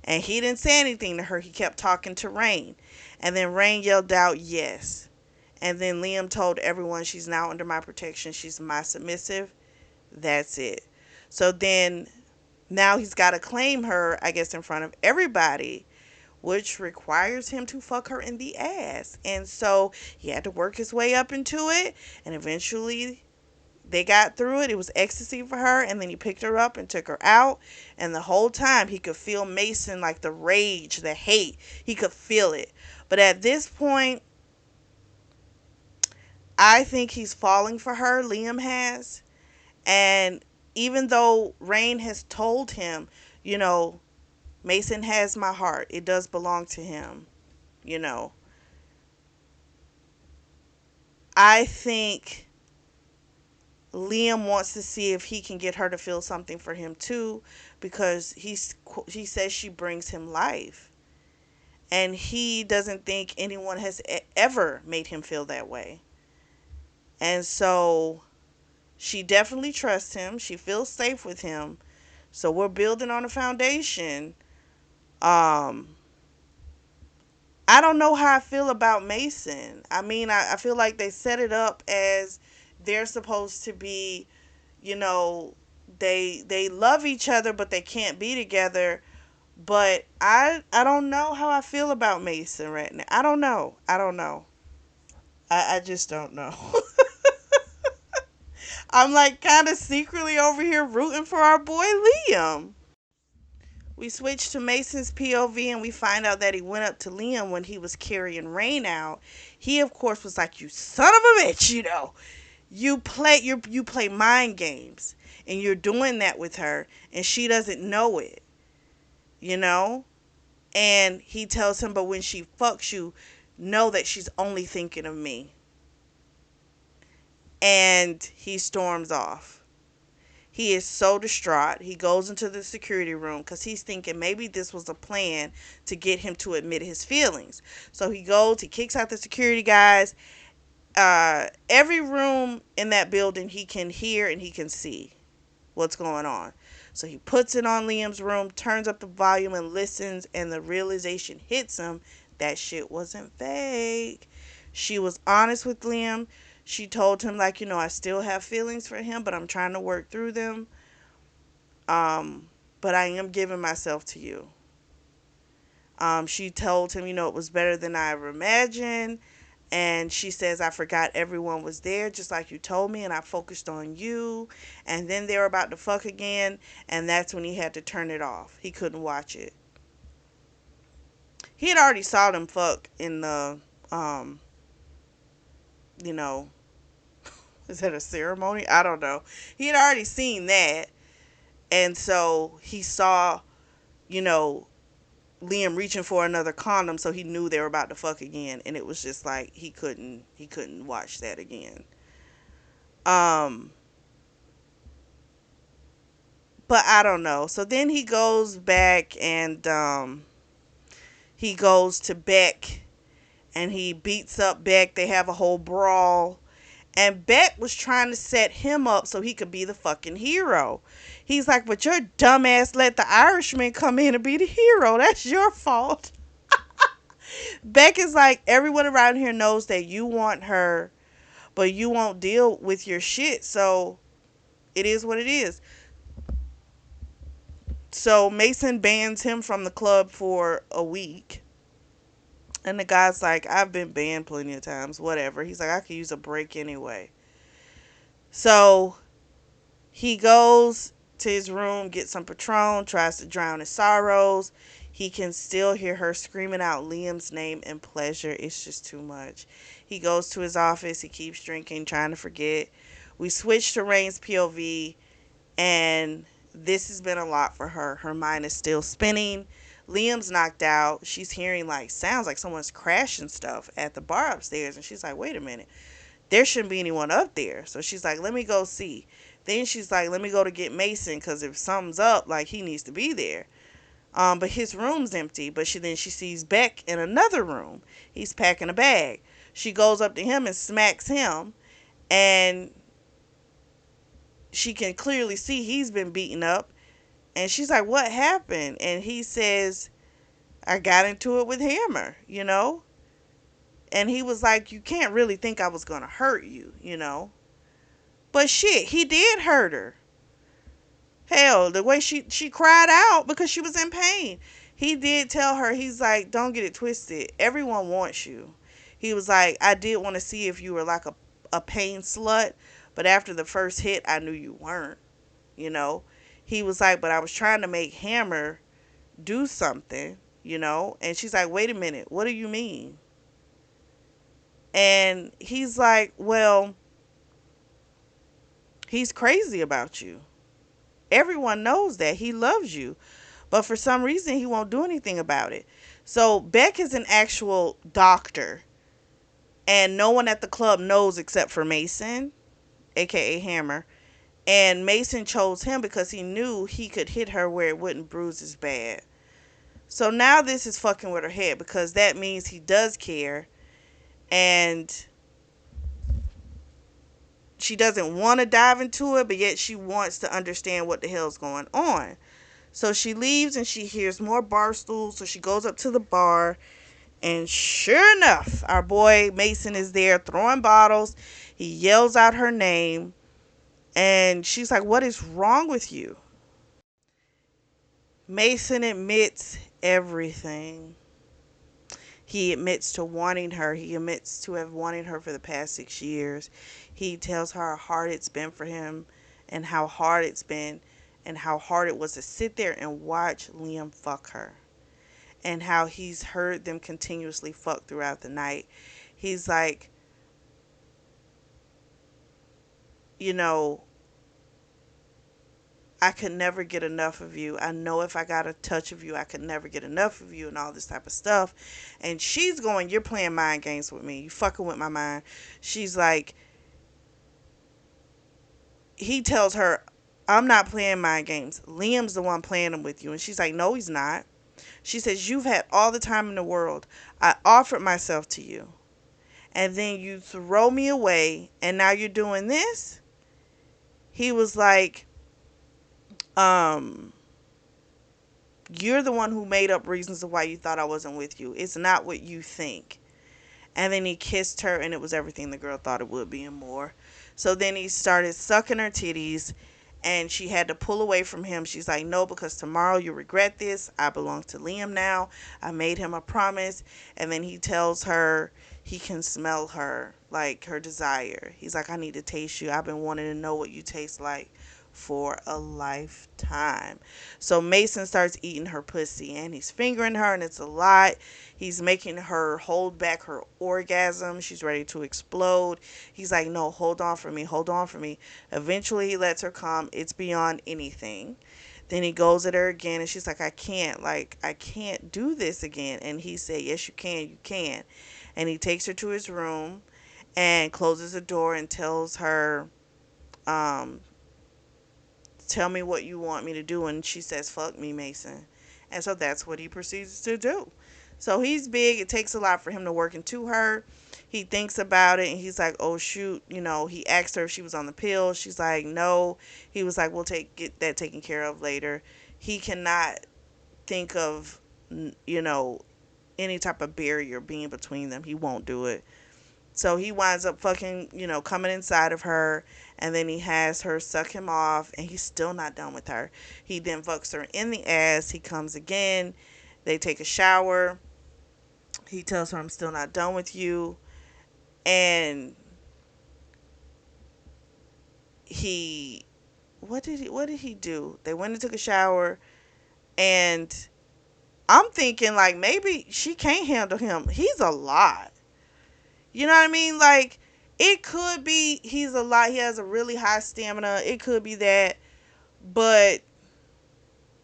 And he didn't say anything to her. He kept talking to Raine. And then Raine yelled out, "Yes." And then Liam told everyone, "She's now under my protection. She's my submissive." That's it. So then now he's got to claim her, I guess, in front of everybody, which requires him to fuck her in the ass. And so he had to work his way up into it, and eventually they got through it. It was ecstasy for her, and then he picked her up and took her out. And the whole time he could feel Mason, like the rage, the hate. He could feel it. But at this point, I think he's falling for her. Liam has. And even though Raine has told him, you know, Mason has my heart, it does belong to him, you know, I think Liam wants to see if he can get her to feel something for him too, because he says she brings him life, and he doesn't think anyone has ever made him feel that way. And so she definitely trusts him. She feels safe with him. So we're building on a foundation. Um, I don't know how I feel about Mason. I mean, I feel like they set it up as they're supposed to be, you know, they love each other but they can't be together. But I don't know how I feel about Mason right now. I don't know. I don't know. I just don't know. I'm like kind of secretly over here rooting for our boy Liam. We switch to Mason's POV and we find out that he went up to Liam when he was carrying Rain out. He of course was like, "You son of a bitch, you know. You play mind games and you're doing that with her and she doesn't know it, you know?" And he tells him, "But when she fucks you, know that she's only thinking of me." And he storms off. He is so distraught. He goes into the security room because he's thinking maybe this was a plan to get him to admit his feelings. So he kicks out the security guys. Every room in that building he can hear and he can see what's going on. So he puts it on Liam's room, turns up the volume and listens, and the realization hits him that shit wasn't fake. She was honest with Liam. She told him, like, I still have feelings for him, but I'm trying to work through them. But I am giving myself to you. She told him, it was better than I ever imagined. And she says, "I forgot everyone was there, just like you told me, and I focused on you." And then they were about to fuck again, and that's when he had to turn it off. He couldn't watch it. He had already saw them fuck in the, um, you know, is that a ceremony? I don't know. He had already seen that, and so he saw, you know, Liam reaching for another condom, so he knew they were about to fuck again, and it was just like he couldn't watch that again. Um, but I don't know. So then he goes back and he goes to Beck and he beats up Beck. They have a whole brawl. And Beck was trying to set him up so he could be the fucking hero. He's like, "But your dumbass let the Irishman come in and be the hero. That's your fault." Beck is like, "Everyone around here knows that you want her, but you won't deal with your shit. So it is what it is." So Mason bans him from the club for a week. And the guy's like, "I've been banned plenty of times, whatever." He's like, "I could use a break anyway." So he goes to his room, gets some Patron, tries to drown his sorrows. He can still hear her screaming out Liam's name in pleasure. It's just too much. He goes to his office. He keeps drinking, trying to forget. We switch to Raine's POV, and this has been a lot for her. Her mind is still spinning. Liam's knocked out. She's hearing like sounds like someone's crashing stuff at the bar upstairs, and she's like, "Wait a minute, there shouldn't be anyone up there." So she's like, "Let me go see." Then she's like, "Let me go to get Mason, because if something's up, like he needs to be there." But his room's empty. But she sees Beck in another room. He's packing a bag. She goes up to him and smacks him, and she can clearly see he's been beaten up. And she's like, "What happened?" And he says, "I got into it with Hammer, you know?" And he was like, "You can't really think I was going to hurt you, you know?" But shit, he did hurt her. Hell, the way she cried out because she was in pain. He did tell her, he's like, "Don't get it twisted. Everyone wants you." He was like, "I did want to see if you were like a pain slut, but after the first hit, I knew you weren't, you know?" He was like, "But I was trying to make Hammer do something, you know?" And she's like, "Wait a minute, what do you mean?" And he's like, "Well, he's crazy about you. Everyone knows that. He loves you. But for some reason, he won't do anything about it." So Beck is an actual doctor, and no one at the club knows except for Mason, aka Hammer. And Mason chose him because he knew he could hit her where it wouldn't bruise as bad. So now this is fucking with her head, because that means he does care, and she doesn't want to dive into it, but yet she wants to understand what the hell's going on. So she leaves and she hears more bar stools. So she goes up to the bar, and sure enough, our boy Mason is there throwing bottles. He yells out her name, and she's like, "What is wrong with you?" Mason admits everything. He admits to wanting her. He admits to have wanted her for the past 6 years. He tells her how hard it's been for him, and how hard it's been, and how hard it was to sit there and watch Liam fuck her, and how he's heard them continuously fuck throughout the night. He's like, you know, "I could never get enough of you. I know if I got a touch of you, I could never get enough of you," and all this type of stuff. And she's going, "You're playing mind games with me. You fucking with my mind." She's like, he tells her, "I'm not playing mind games. Liam's the one playing them with you." And she's like, "No, he's not." She says, "You've had all the time in the world. I offered myself to you, and then you throw me away, and now you're doing this?" He was like, um, "You're the one who made up reasons of why you thought I wasn't with you. It's not what you think." And then he kissed her, and it was everything the girl thought it would be and more. So then he started sucking her titties, and she had to pull away from him. She's like, "No, because tomorrow you'll regret this. I belong to Liam now. I made him a promise." And then he tells her he can smell her, like her desire. He's like, "I need to taste you. I've been wanting to know what you taste like for a lifetime." So Mason starts eating her pussy, and he's fingering her, and it's a lot. He's making her hold back her orgasm. She's ready to explode. He's like, "No, hold on for me, hold on for me." Eventually, he lets her come. It's beyond anything. Then he goes at her again, and she's like, I can't do this again." And he said, "Yes, you can, you can." And he takes her to his room and closes the door and tells her, um, "Tell me what you want me to do." And she says, "Fuck me, Mason." And so that's what he proceeds to do. So he's big. It takes a lot for him to work into her. He thinks about it, and he's like, "Oh shoot," he asked her if she was on the pill. She's like, "No." He was like, "We'll get that taken care of later." He cannot think of, you know, any type of barrier being between them. He won't do it. So he winds up fucking, coming inside of her, and then he has her suck him off, and he's still not done with her. He then fucks her in the ass. He comes again. They take a shower. He tells her, "I'm still not done with you." And he, what did he do? They went and took a shower, and I'm thinking like maybe she can't handle him. He's a lot. You know what I mean? Like it could be he's a lot. He has a really high stamina. It could be that, but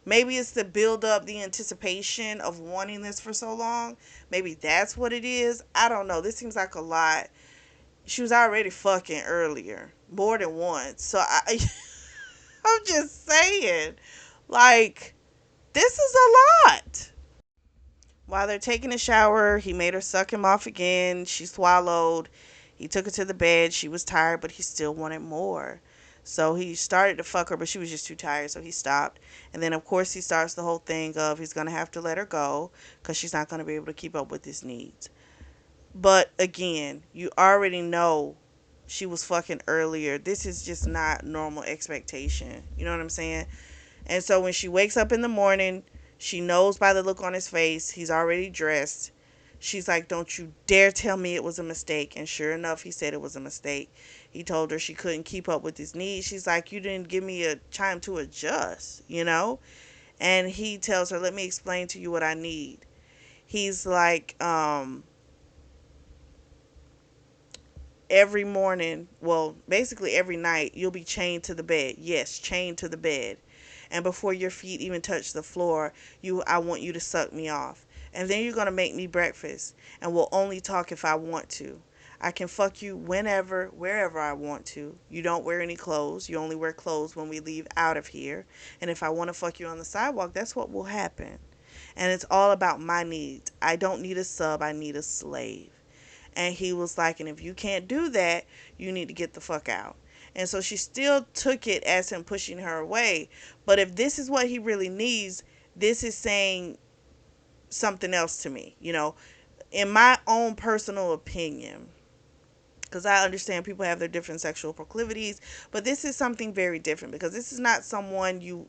maybe it's to build up the anticipation of wanting this for so long. Maybe that's what it is. I don't know. This seems like a lot. She was already fucking earlier, more than once. So I'm just saying, like, this is a lot. While they're taking a shower, he made her suck him off again. She swallowed. He took her to the bed. She was tired, but he still wanted more. So he started to fuck her, but she was just too tired, so he stopped. And then, of course, he starts the whole thing of he's going to have to let her go because she's not going to be able to keep up with his needs. But again, you already know she was fucking earlier. This is just not normal expectation. You know what I'm saying? And so when she wakes up in the morning, she knows by the look on his face, he's already dressed. She's like, "Don't you dare tell me it was a mistake." And sure enough, he said it was a mistake. He told her she couldn't keep up with his needs. She's like, "You didn't give me a time to adjust, you know?" And he tells her, "Let me explain to you what I need." He's like, every morning, well, basically every night, you'll be chained to the bed. Yes, chained to the bed. And before your feet even touch the floor, I want you to suck me off. And then you're going to make me breakfast, and we'll only talk if I want to. I can fuck you whenever, wherever I want to. You don't wear any clothes. You only wear clothes when we leave out of here. And if I want to fuck you on the sidewalk, that's what will happen. And it's all about my needs. I don't need a sub, I need a slave. And he was like, "And if you can't do that, you need to get the fuck out." And so she still took it as him pushing her away. But if this is what he really needs, this is saying something else to me, in my own personal opinion. Because I understand people have their different sexual proclivities, but this is something very different because this is not someone you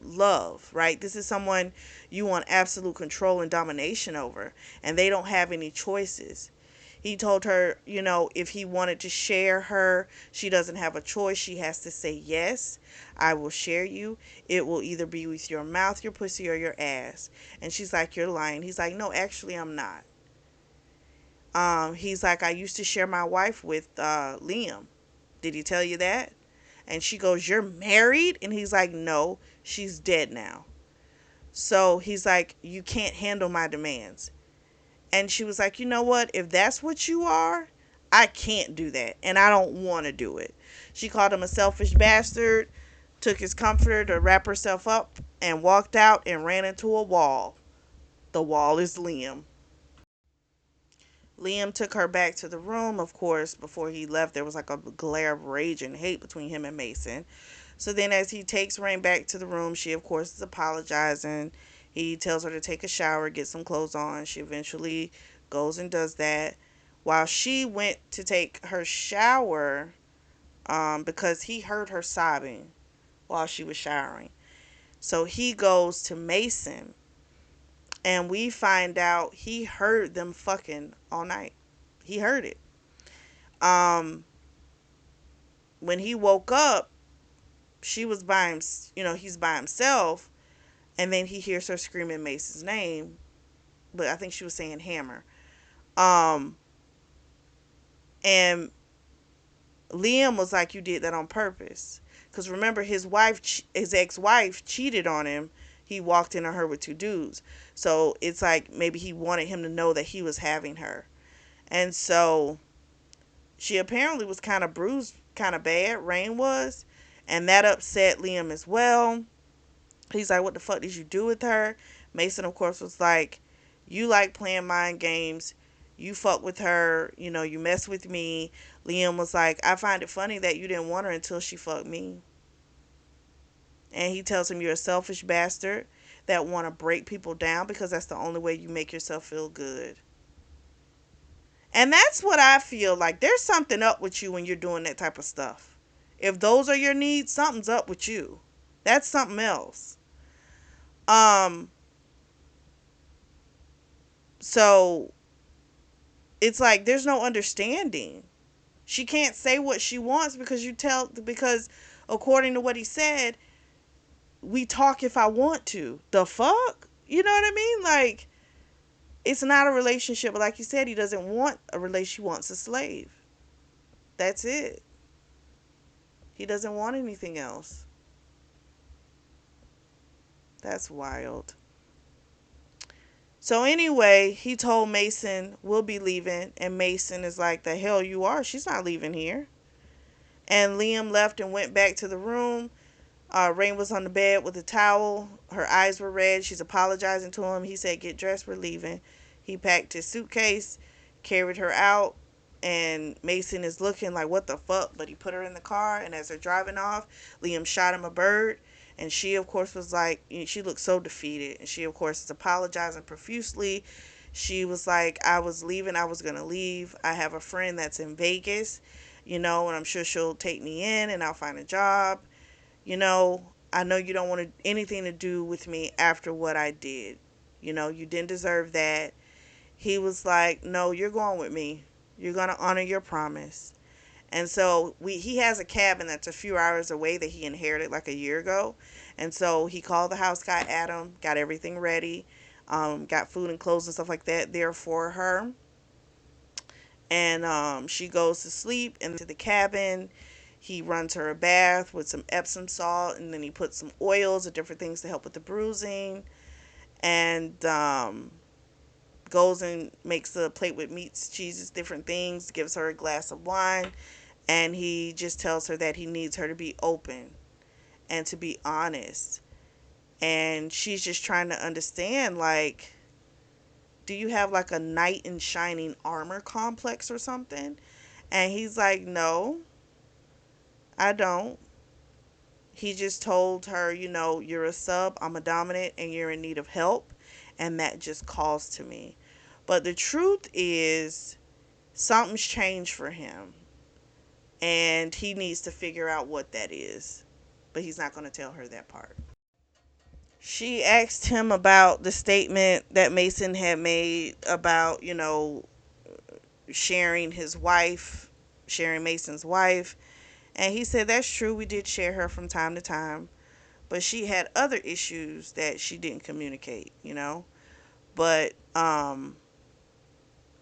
love, right? This is someone you want absolute control and domination over, and they don't have any choices. He told her, if he wanted to share her, she doesn't have a choice. She has to say, "Yes, I will share you. It will either be with your mouth, your pussy, or your ass." And she's like, "You're lying." He's like, "No, actually, I'm not." He's like, "I used to share my wife with Liam. Did he tell you that?" And she goes, "You're married?" And he's like, "No, she's dead now." So he's like, "You can't handle my demands." And she was like, "You know what? If that's what you are, I can't do that. And I don't want to do it." She called him a selfish bastard, took his comforter to wrap herself up, and walked out and ran into a wall. The wall is Liam. Liam took her back to the room. Of course, before he left, there was like a glare of rage and hate between him and Mason. So then, as he takes Rain back to the room, she, of course, is apologizing. He tells her to take a shower, get some clothes on. She eventually goes and does that. While she went to take her shower, because he heard her sobbing while she was showering. So he goes to Mason, and we find out he heard them fucking all night. He heard it. Um, when he woke up, she was by him. He's by himself, and then he hears her screaming Mason's name, but I think she was saying Hammer. Um, and Liam was like, "You did that on purpose," because remember his ex-wife cheated on him. He walked in on her with two dudes, so it's like maybe he wanted him to know that he was having her, and so she apparently was kind of bruised, kind of bad. Rain was, and that upset Liam as well. He's like, "What the fuck did you do with her?" Mason, of course, was like, "You like playing mind games. You fuck with her. You mess with me." Liam was like, "I find it funny that you didn't want her until she fucked me." And he tells him, "You're a selfish bastard that want to break people down because that's the only way you make yourself feel good." And that's what I feel like. There's something up with you when you're doing that type of stuff. If those are your needs, something's up with you. That's something else. Um, so it's like there's no understanding. She can't say what she wants because according to what he said, we talk if I want to. The fuck? You know what I mean? Like, it's not a relationship. But like you said, he doesn't want a relationship. He wants a slave. That's it. He doesn't want anything else. That's wild. So anyway, he told Mason, we'll be leaving. And Mason is like, the hell you are? She's not leaving here. And Liam left and went back to the room. Rain was on the bed with a towel. Her eyes were red. She's apologizing to him. He said, get dressed, we're leaving. He packed his suitcase, carried her out, and Mason is looking like, what the fuck? But he put her in the car, and as they're driving off, Liam shot him a bird. And she, of course, was like, she looked so defeated. And she, of course, is apologizing profusely. She was like, I was leaving. I was going to leave. I have a friend that's in Vegas, and I'm sure she'll take me in and I'll find a job. I know you don't want anything to do with me after what I did. You didn't deserve that. He was like, no, you're going with me. You're going to honor your promise. And so he has a cabin that's a few hours away that he inherited like a year ago. And so he called the house guy, Adam, got everything ready, got food and clothes and stuff like that there for her. And she goes to sleep and to the cabin. He runs her a bath with some Epsom salt, and then he puts some oils and different things to help with the bruising. And goes and makes a plate with meats, cheeses, different things, gives her a glass of wine. And he just tells her that he needs her to be open and to be honest. And she's just trying to understand, like, do you have like a knight in shining armor complex or something? And he's like, no, I don't. He just told her, you're a sub, I'm a dominant, and you're in need of help. And that just calls to me. But the truth is, something's changed for him. And he needs to figure out what that is. But he's not going to tell her that part. She asked him about the statement that Mason had made about, sharing his wife, sharing Mason's wife. And he said, that's true. We did share her from time to time. But she had other issues that she didn't communicate. But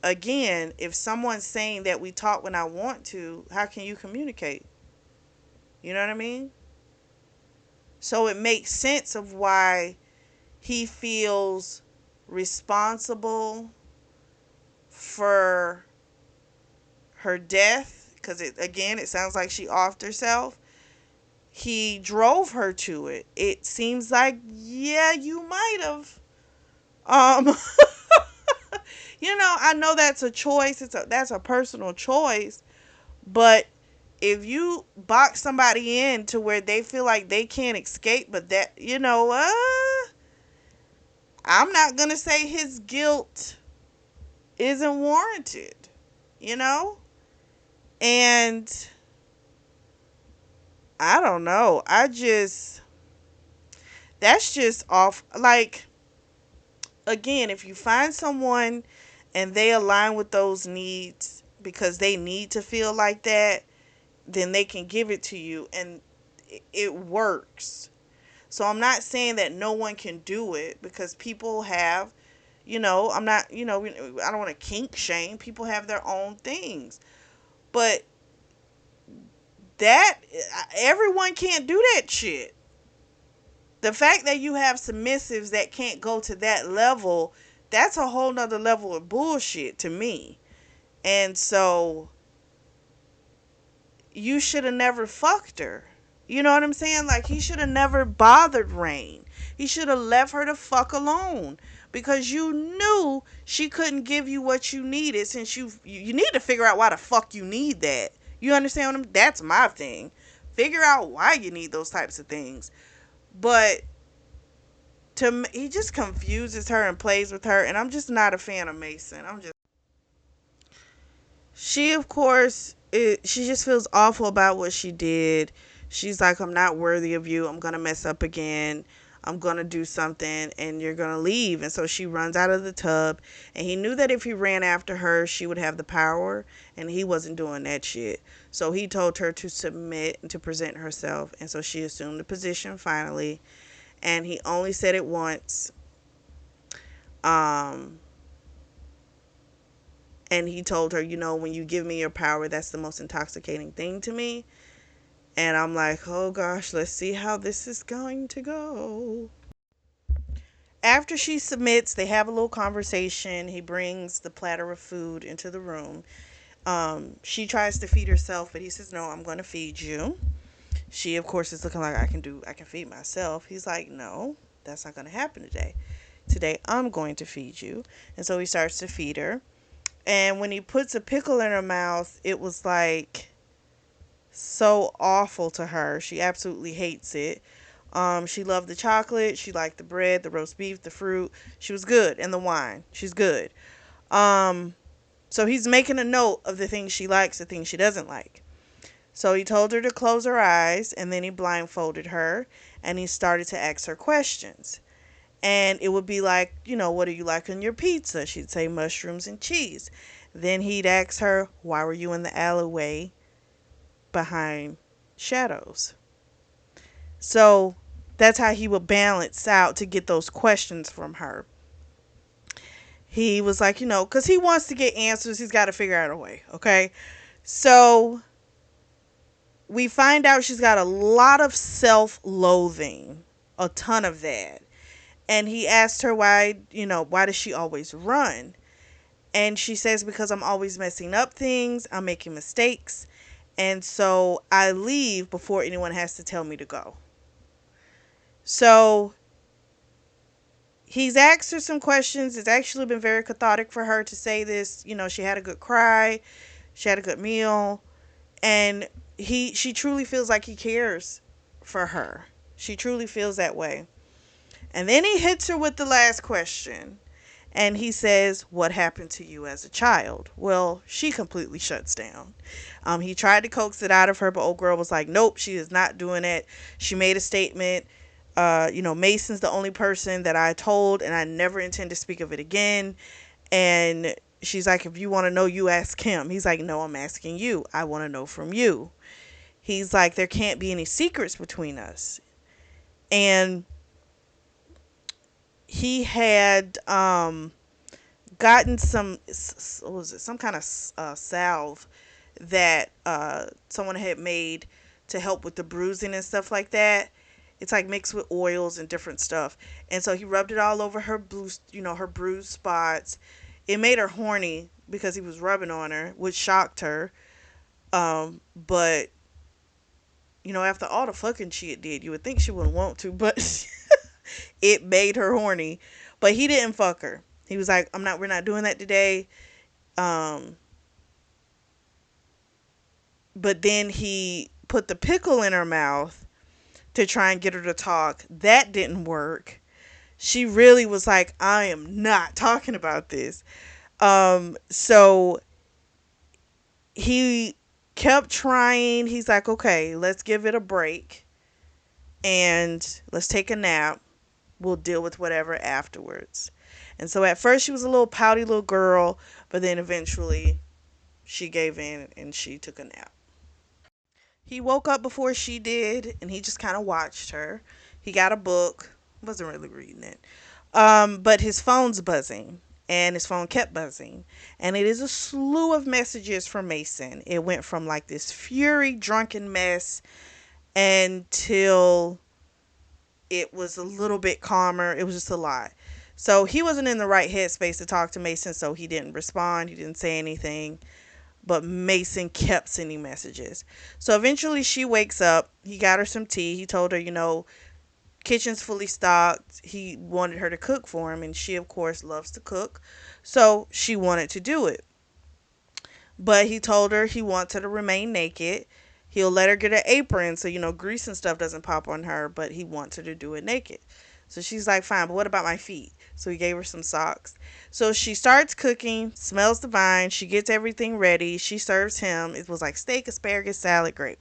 again, if someone's saying that we talk when I want to, how can you communicate? You know what I mean? So it makes sense of why he feels responsible for her death, because it sounds like she offed herself. He drove her to it. It seems like, yeah, you might have. Um, I know that's a choice. That's a personal choice. But if you box somebody in to where they feel like they can't escape, but that, I'm not going to say his guilt isn't warranted, you know? And I don't know. That's just off. Like, again, if you find someone and they align with those needs because they need to feel like that, then they can give it to you and it works. So I'm not saying that no one can do it, because people have, I'm not, I don't want to kink shame. People have their own things. But that, everyone can't do that shit. The fact that you have submissives that can't go to that level, that's a whole nother level of bullshit to me. And so you should have never fucked her. You know what I'm saying? Like, he should have never bothered Rain. He should have left her to fuck alone, because you knew she couldn't give you what you needed, since you need to figure out why the fuck you need that. You understand what that's my thing. Figure out why you need those types of things. But he just confuses her and plays with her, and I'm just not a fan of Mason. She, of course, she just feels awful about what she did. She's like, I'm not worthy of you. I'm going to mess up again. I'm going to do something and you're going to leave. And so she runs out of the tub. And he knew that if he ran after her, she would have the power. And he wasn't doing that shit. So he told her to submit and to present herself. And so she assumed the position finally. And he only said it once. Um, and he told her, when you give me your power, that's the most intoxicating thing to me. And I'm like, oh gosh, let's see how this is going to go. After she submits, they have a little conversation. He brings the platter of food into the room. She tries to feed herself, but he says, no, I'm going to feed you. She, of course, is looking like I can feed myself. He's like, no, that's not going to happen today. Today, I'm going to feed you. And so he starts to feed her. And when he puts a pickle in her mouth, it was like so awful to her. She absolutely hates it. She loved the chocolate. She liked the bread, the roast beef, the fruit. She was good. And the wine. She's good. Um, so he's making a note of the things she likes, the things she doesn't like. So he told her to close her eyes, and then he blindfolded her, and he started to ask her questions. And it would be like, what do you like on your pizza? She'd say mushrooms and cheese. Then he'd ask her, why were you in the alleyway behind shadows? So that's how he would balance out to get those questions from her. He was like, because he wants to get answers, he's got to figure out a way, okay? So we find out she's got a lot of self-loathing, a ton of that. And he asked her why does she always run? And she says, because I'm always messing up things, I'm making mistakes, and so I leave before anyone has to tell me to go. So he's asked her some questions. It's actually been very cathartic for her to say this. She had a good cry, she had a good meal, and she truly feels like he cares for her. She truly feels that way. And then he hits her with the last question. And he says, what happened to you as a child? Well, she completely shuts down. He tried to coax it out of her, but old girl was like, nope, she is not doing it. She made a statement. Mason's the only person that I told, and I never intend to speak of it again. And she's like, if you want to know, you ask him. He's like, no, I'm asking you. I want to know from you. He's like, there can't be any secrets between us. And he had gotten some kind of salve that someone had made to help with the bruising and stuff like that. It's like mixed with oils and different stuff. And so he rubbed it all over her her bruised spots. It made her horny because he was rubbing on her, which shocked her. But after all the fucking she did, you would think she wouldn't want to, but it made her horny. But he didn't fuck her. He was like, we're not doing that today. But then he put the pickle in her mouth to try and get her to talk. That didn't work. She really was like, I am not talking about this. So he kept trying. He's like, okay, let's give it a break and let's take a nap. We'll deal with whatever afterwards. And so at first she was a little pouty little girl, but then eventually she gave in and she took a nap. He woke up before she did, and he just kind of watched her. He got a book, wasn't really reading it. But his phone's buzzing, and his phone kept buzzing. And it is a slew of messages from Mason. It went from like this fury, drunken mess until it was a little bit calmer. It was just a lot. So he wasn't in the right headspace to talk to Mason, so he didn't respond. He didn't say anything. But Mason kept sending messages. So eventually she wakes up. He got her some tea. He told her, kitchen's fully stocked. He wanted her to cook for him, and she, of course, loves to cook. So she wanted to do it. But he told her he wants her to remain naked. He'll let her get an apron so, grease and stuff doesn't pop on her, but he wants her to do it naked. So she's like, fine, but what about my feet? So he gave her some socks. So she starts cooking, smells divine. She gets everything ready. She serves him. It was like steak, asparagus, salad, grape.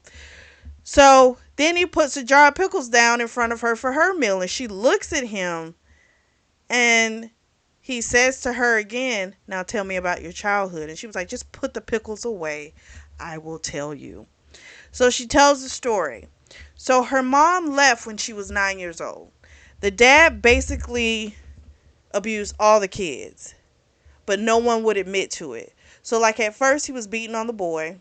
So then he puts a jar of pickles down in front of her for her meal. And she looks at him and he says to her again, now tell me about your childhood. And she was like, just put the pickles away. I will tell you. So she tells the story. So her mom left when she was 9 years old. The dad basically abused all the kids, but no one would admit to it. So like at first he was beating on the boy.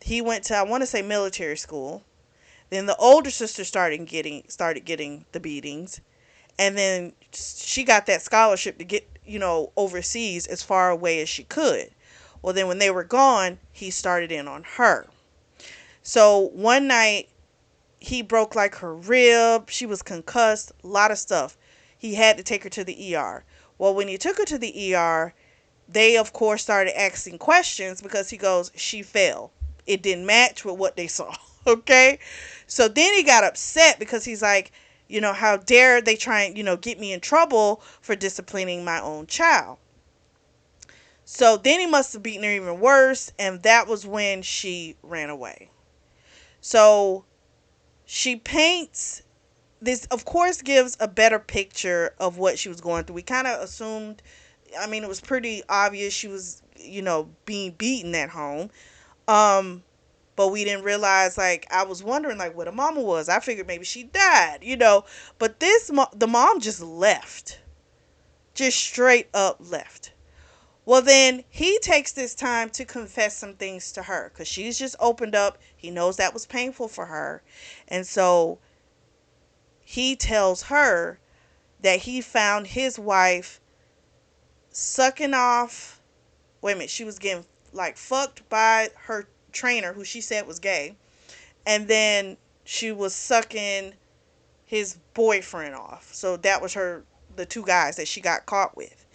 He went to, I want to say, military school. Then the older sister started getting the beatings, and then she got that scholarship to get, overseas as far away as she could. Well, then when they were gone, he started in on her. So one night he broke like her rib. She was concussed, a lot of stuff. He had to take her to the ER. Well, when he took her to the ER, they of course started asking questions because he goes, she fell. It didn't match with what they saw. Okay? So then he got upset because he's like, how dare they try and, get me in trouble for disciplining my own child. So then he must have beaten her even worse, and that was when she ran away. So she paints this, of course, gives a better picture of what she was going through. We kind of assumed, I mean, it was pretty obvious she was, being beaten at home. Um, but we didn't realize, like, I was wondering, like, what a mama was. I figured maybe she died. But the mom just left. Just straight up left. Well, then he takes this time to confess some things to her because she's just opened up. He knows that was painful for her. And so he tells her that he found his wife sucking off. Wait a minute. She was getting, like, fucked by her trainer, who she said was gay. And then she was sucking his boyfriend off. So that was the two guys that she got caught with.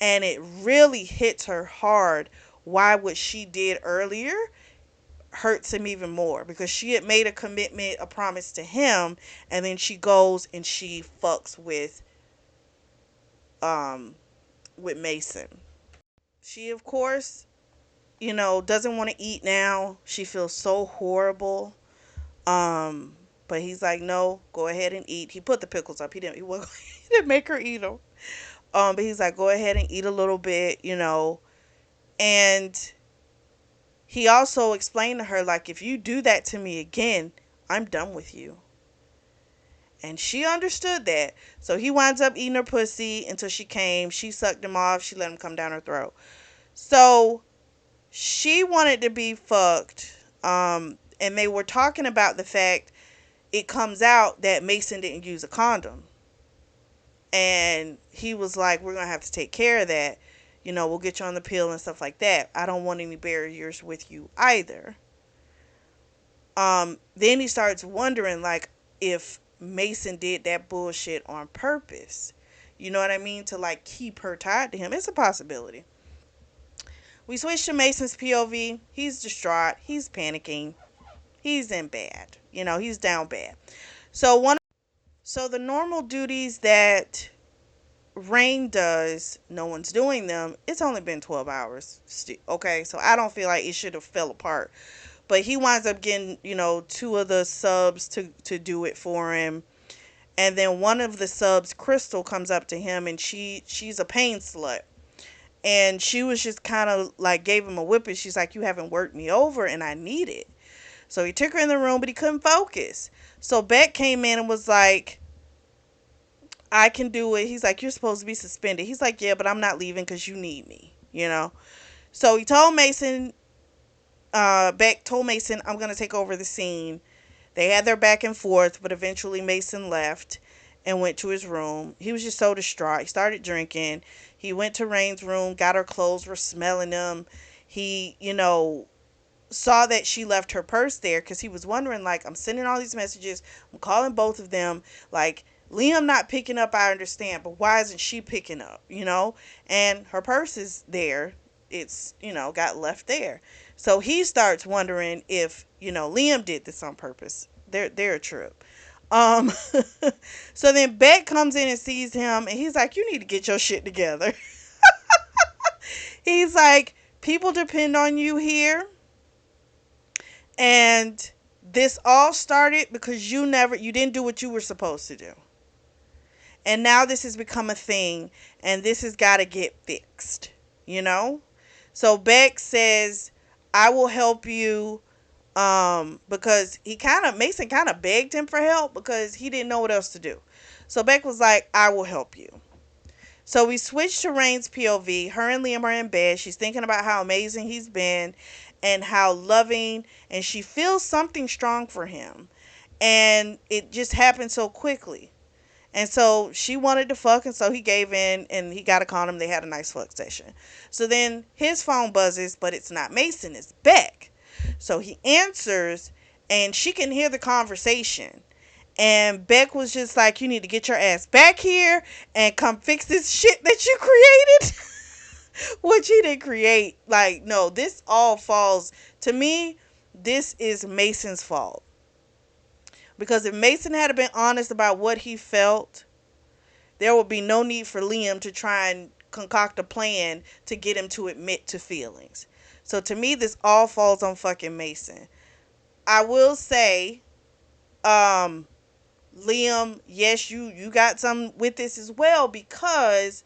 And it really hits her hard why what she did earlier hurts him even more, because she had made a commitment, a promise to him, and then she goes and she fucks um with Mason. She of course, doesn't want to eat now. She feels so horrible. But he's like, no, go ahead and eat. He put the pickles up. He didn't make her eat them. But he's like, go ahead and eat a little bit. And he also explained to her, like, if you do that to me again, I'm done with you. And she understood that. So he winds up eating her pussy until she came. She sucked him off. She let him come down her throat. So she wanted to be fucked. And they were talking about the fact it comes out that Mason didn't use a condom. And he was like, we're going to have to take care of that. We'll get you on the pill and stuff like that. I don't want any barriers with you either. Then he starts wondering, like, if Mason did that bullshit on purpose. You know what I mean? To, like, keep her tied to him. It's a possibility. We switch to Mason's POV. He's distraught. He's panicking. He's in bad. He's down bad. So the normal duties that Raine does, no one's doing them. It's only been 12 hours. Okay, so I don't feel like it should have fell apart. But he winds up getting, two of the subs to do it for him. And then one of the subs, Crystal, comes up to him, and she's a pain slut. And she was just kind of like, gave him a whipping. She's like, you haven't worked me over and I need it. So he took her in the room, but he couldn't focus. So Beck came in and was like, I can do it. He's like, you're supposed to be suspended. He's like, yeah, but I'm not leaving because you need me, So he told Mason, Beck told Mason, I'm going to take over the scene. They had their back and forth, but eventually Mason left and went to his room. He was just so distraught. He started drinking. He went to Raine's room, got her clothes, were smelling them. He, saw that she left her purse there because he was wondering, like, I'm sending all these messages. I'm calling both of them. Like, Liam not picking up, I understand, but why isn't she picking up, And her purse is there. It's, got left there. So he starts wondering if, Liam did this on purpose. They're a trip. So then Beck comes in and sees him, and he's like, you need to get your shit together. He's like, people depend on you here. And this all started because you didn't do what you were supposed to do. And now this has become a thing, and this has got to get fixed, So Beck says, I will help you, because Mason kind of begged him for help because he didn't know what else to do. So Beck was like, I will help you. So we switch to Raine's POV. Her and Liam are in bed. She's thinking about how amazing he's been and how loving, and she feels something strong for him. And it just happened so quickly. And so she wanted to fuck, and so he gave in and he got a condom. They had a nice fuck session. So then his phone buzzes, but it's not Mason, it's Beck. So he answers, and she can hear the conversation. And Beck was just like, you need to get your ass back here and come fix this shit that you created. Which he didn't create. Like, no, this all falls, to me, this is Mason's fault. Because if Mason had been honest about what he felt, there would be no need for Liam to try and concoct a plan to get him to admit to feelings. So to me, this all falls on fucking Mason. I will say, Liam, yes, you got some with this as well, because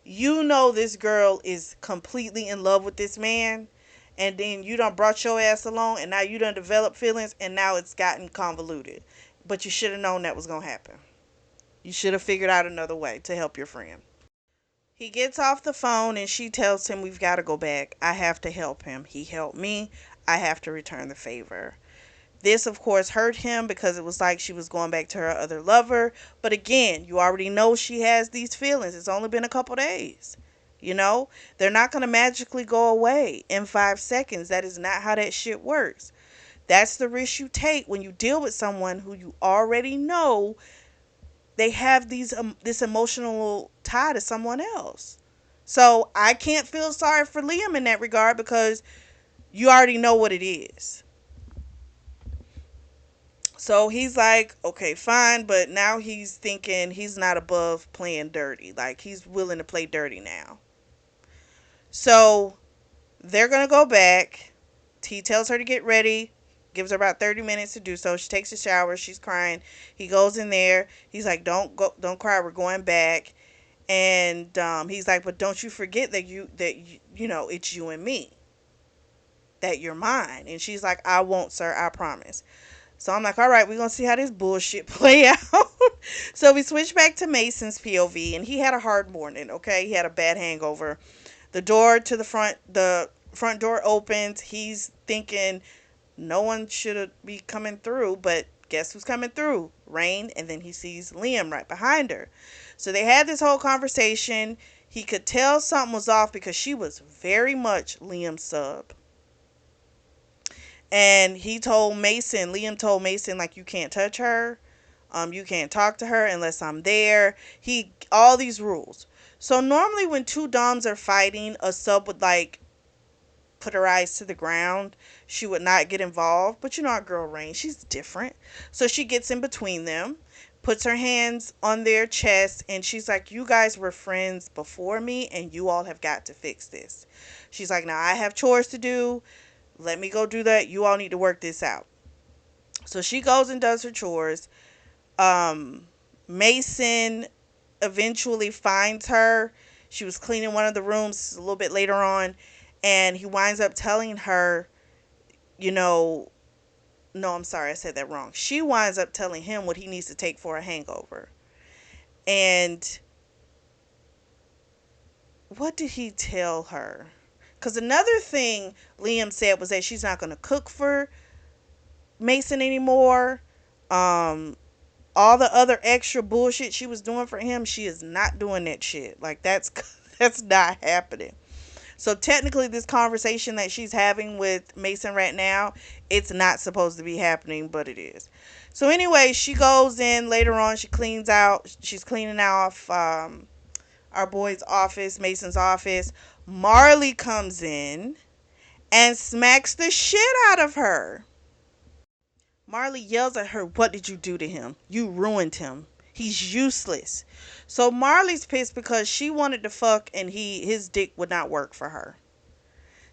you know this girl is completely in love with this man, and then you done brought your ass along, and now you done developed feelings, and now it's gotten convoluted. But you should have known that was gonna happen. You should have figured out another way to help your friend. He gets off the phone and she tells him, we've got to go back. I have to help him. He helped me. I have to return the favor. This, of course, hurt him because it was like she was going back to her other lover. But again, you already know she has these feelings. It's only been a couple days. You know, they're not going to magically go away in 5 seconds. That is not how that shit works. That's the risk you take when you deal with someone who you already know they have this emotional tie to someone else. So I can't feel sorry for Liam in that regard because you already know what it is. So he's like, okay, fine, but now he's thinking he's not above playing dirty. Like, he's willing to play dirty now. So they're going to go back. He tells her to get ready, gives her about 30 minutes to do so. She takes a shower. She's crying. He goes in there. He's like, don't cry. We're going back. And he's like, but don't you forget that you know, it's you and me, that you're mine. And she's like, I won't, sir. I promise. So I'm like, all right, we're going to see how this bullshit play out. So we switch back to Mason's POV, and he had a hard morning, okay? He had a bad hangover. The front door opens. He's thinking no one should be coming through, but guess who's coming through? Raine, and then he sees Liam right behind her. So they had this whole conversation. He could tell something was off because she was very much Liam's sub. And Liam told Mason, like, you can't touch her. You can't talk to her unless I'm there. All these rules. So normally when two doms are fighting, a sub would, like, put her eyes to the ground. She would not get involved. But you know our girl Raine, she's different. So she gets in between them, puts her hands on their chest, and she's like, you guys were friends before me, and you all have got to fix this. She's like, now I have chores to do. Let me go do that. You all need to work this out. So she goes and does her chores. Mason eventually finds her. She was cleaning one of the rooms a little bit later on, and he winds up telling her, you know, no, I'm sorry, I said that wrong. She winds up telling him what he needs to take for a hangover. And what did he tell her? Because another thing Liam said was that she's not going to cook for Mason anymore. All the other extra bullshit she was doing for him, she is not doing that shit. Like, that's not happening. So technically this conversation that she's having with Mason right now, it's not supposed to be happening, but it is. So anyway, she goes in later on, she's cleaning off our boy's office, Mason's office. Marley comes in and smacks the shit out of her. Marley yells at her, what did you do to him? You ruined him. He's useless. So Marley's pissed because she wanted to fuck and his dick would not work for her.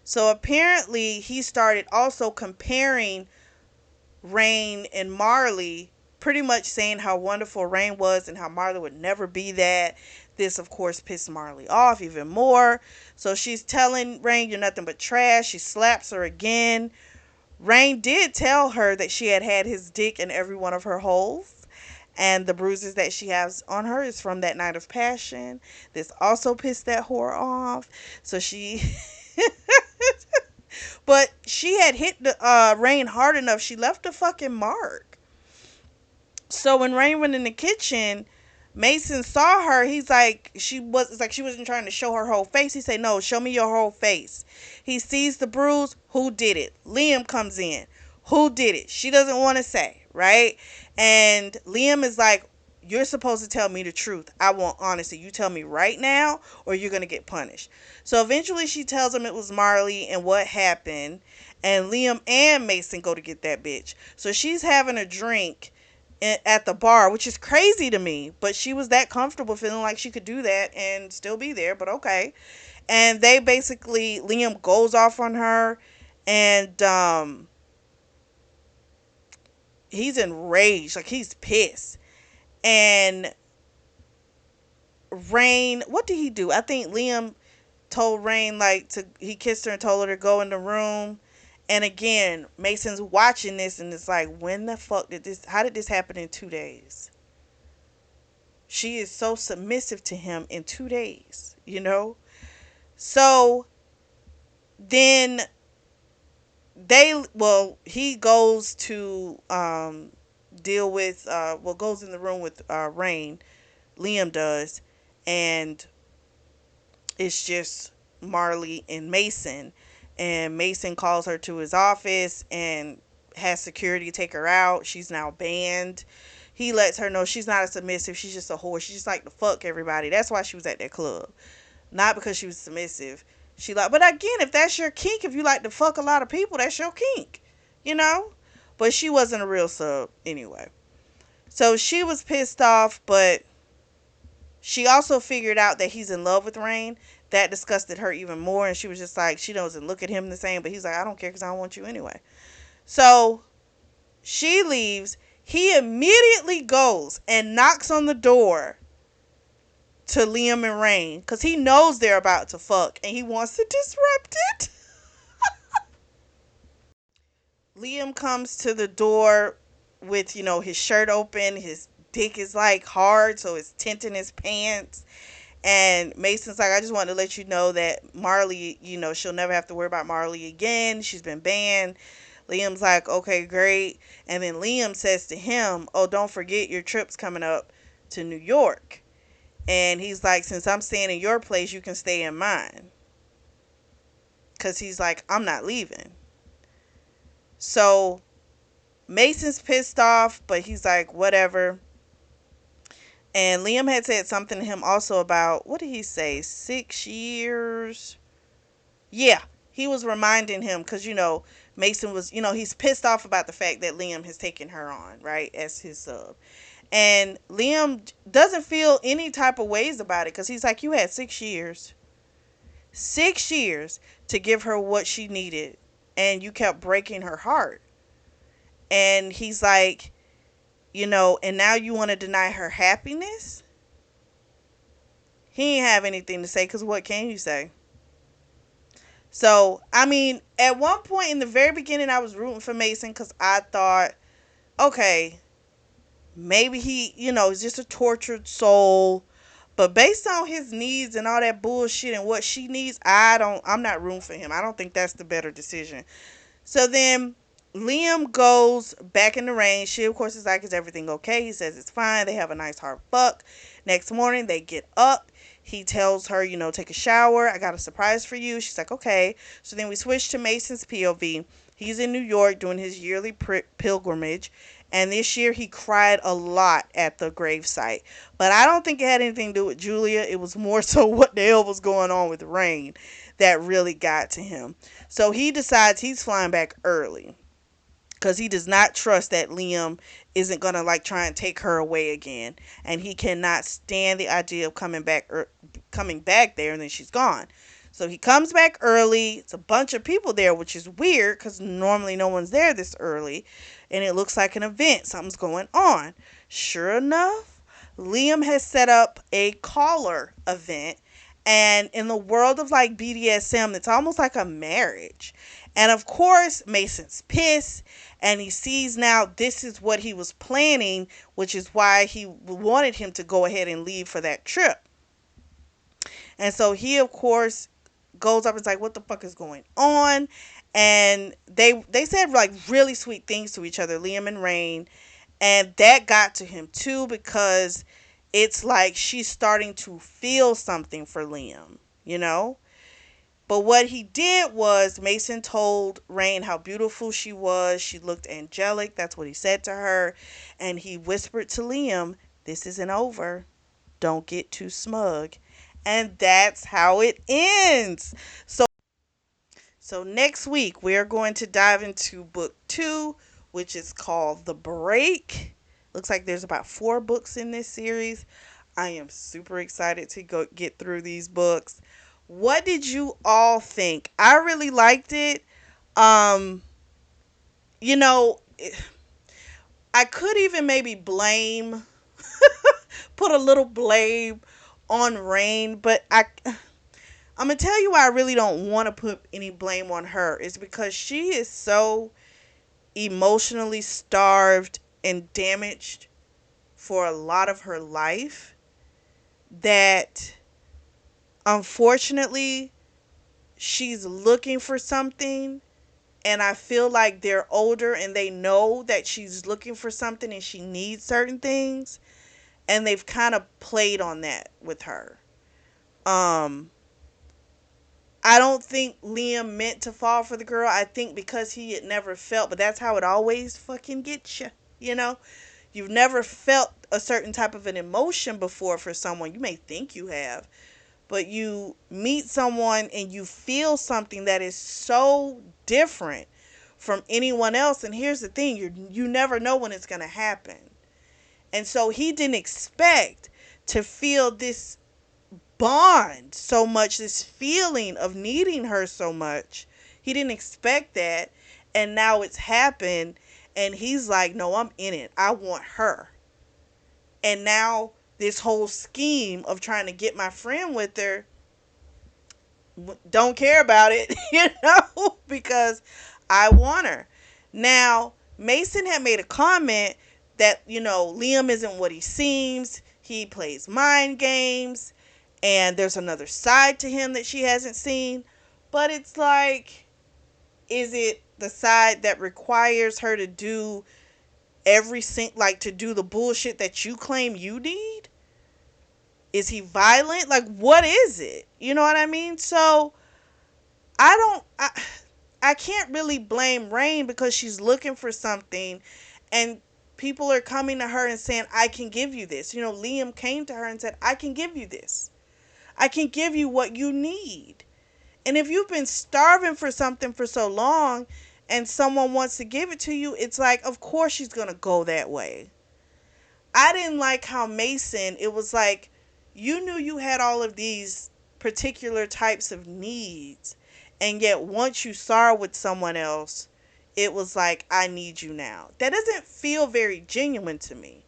So apparently he started also comparing Raine and Marley, pretty much saying how wonderful Raine was and how Marley would never be that. This, of course, pissed Marley off even more. So she's telling Raine, you're nothing but trash. She slaps her again. Raine did tell her that she had his dick in every one of her holes. And the bruises that she has on her is from that night of passion. This also pissed that whore off. So she, but she had hit the Rain hard enough. She left a fucking mark. So when Rain went in the kitchen, Mason saw her. He's like, it's like she wasn't trying to show her whole face. He said, "No, show me your whole face." He sees the bruise. Who did it? Liam comes in. Who did it? She doesn't want to say, right? And Liam is like, "You're supposed to tell me the truth. I want honesty. You tell me right now, or you're gonna get punished." So eventually, she tells him it was Marley and what happened. And Liam and Mason go to get that bitch. So she's having a drink at the bar, which is crazy to me, but she was that comfortable feeling like she could do that and still be there, but okay. And they basically, Liam goes off on her, and he's enraged, like he's pissed. And Rain, what did he do? I think Liam told Rain, like, he kissed her and told her to go in the room. And again, Mason's watching this and it's like, when the fuck how did this happen in 2 days? She is so submissive to him in 2 days, you know? So then he goes to deal with, goes in the room with Rain. Liam does. And it's just Marley and Mason. And Mason calls her to his office and has security take her out. She's now banned. He lets her know she's not a submissive. She's just a whore. She just like to fuck everybody. That's why she was at that club. Not because she was submissive. But again, if that's your kink, if you like to fuck a lot of people, that's your kink. You know? But she wasn't a real sub anyway. So she was pissed off, but she also figured out that he's in love with Rain. That disgusted her even more, and she was just like, she doesn't look at him the same, but he's like, I don't care because I don't want you anyway. So she leaves. He immediately goes and knocks on the door to Liam and Rain because he knows they're about to fuck and he wants to disrupt it. Liam comes to the door with, his shirt open. His dick is like hard, so it's tinting his pants. And Mason's like, I just wanted to let you know that Marley, she'll never have to worry about Marley again. She's been banned. Liam's like, okay, great. And then Liam says to him, oh, don't forget your trip's coming up to New York. And he's like, since I'm staying in your place, you can stay in mine. Because he's like, I'm not leaving. So Mason's pissed off, but he's like, whatever. And Liam had said something to him also about, what did he say, 6 years? Yeah, he was reminding him because, Mason was, he's pissed off about the fact that Liam has taken her on, right, as his sub. And Liam doesn't feel any type of ways about it because he's like, you had 6 years. 6 years to give her what she needed. And you kept breaking her heart. And he's like, and now you want to deny her happiness? He ain't have anything to say because what can you say? So, I mean, at one point in the very beginning, I was rooting for Mason because I thought, okay, maybe he, is just a tortured soul. But based on his needs and all that bullshit and what she needs, I'm not rooting for him. I don't think that's the better decision. So then Liam goes back in the rain. She, of course, is like, is everything okay? He says it's fine. They have a nice hard fuck. Next morning, they get up. He tells her, take a shower. I got a surprise for you. She's like, okay. So then we switch to Mason's POV. He's in New York doing his yearly pilgrimage. And this year he cried a lot at the gravesite. But I don't think it had anything to do with Julia. It was more so what the hell was going on with Rain that really got to him. So he decides he's flying back early. Because he does not trust that Liam isn't going to try and take her away again. And he cannot stand the idea of coming back there and then she's gone. So he comes back early. It's a bunch of people there, which is weird because normally no one's there this early. And it looks like an event. Something's going on. Sure enough, Liam has set up a caller event. And in the world of BDSM, it's almost like a marriage. And of course, Mason's pissed, and he sees now this is what he was planning, which is why he wanted him to go ahead and leave for that trip. And so he, of course, goes up and is like, "What the fuck is going on?" And they said like really sweet things to each other, Liam and Rain, and that got to him too because it's like she's starting to feel something for Liam, you know. But what he did was Mason told Rain how beautiful she was. She looked angelic. That's what he said to her. And he whispered to Liam, "This isn't over. Don't get too smug." And that's how it ends. So next week we are going to dive into book 2, which is called The Break. Looks like there's about 4 books in this series. I am super excited to go get through these books. What did you all think? I really liked it. Um, you know, I could even maybe put a little blame on Rain, but I'm gonna tell you why I really don't want to put any blame on her is because she is so emotionally starved and damaged for a lot of her life that unfortunately she's looking for something, and I feel like they're older and they know that she's looking for something and she needs certain things, and they've kind of played on that with her. um I don't think Liam meant to fall for the girl. I think because he had never felt, but that's how it always fucking gets you. You know, you've never felt a certain type of an emotion before for someone. You may think you have, but you meet someone and you feel something that is so different from anyone else. And here's the thing, you never know when it's going to happen. And so he didn't expect to feel this bond so much, this feeling of needing her so much. He didn't expect that. And now it's happened. And he's like, "No, I'm in it. I want her." And now this whole scheme of trying to get my friend with her, don't care about it, because I want her. Now, Mason had made a comment that, Liam isn't what he seems. He plays mind games, and there's another side to him that she hasn't seen. But it's like, is it the side that requires her to do like to do the bullshit that you claim you need? Is he violent? Like, what is it? You know what I mean? So I don't I can't really blame Rain because she's looking for something, and people are coming to her and saying, "I can give you this." Liam came to her and said, "I can give you this. I can give you what you need." And if you've been starving for something for so long and someone wants to give it to you, it's like, of course she's going to go that way. I didn't like how Mason, it was like, you knew you had all of these particular types of needs, and yet once you saw with someone else, it was like, "I need you now." That doesn't feel very genuine to me.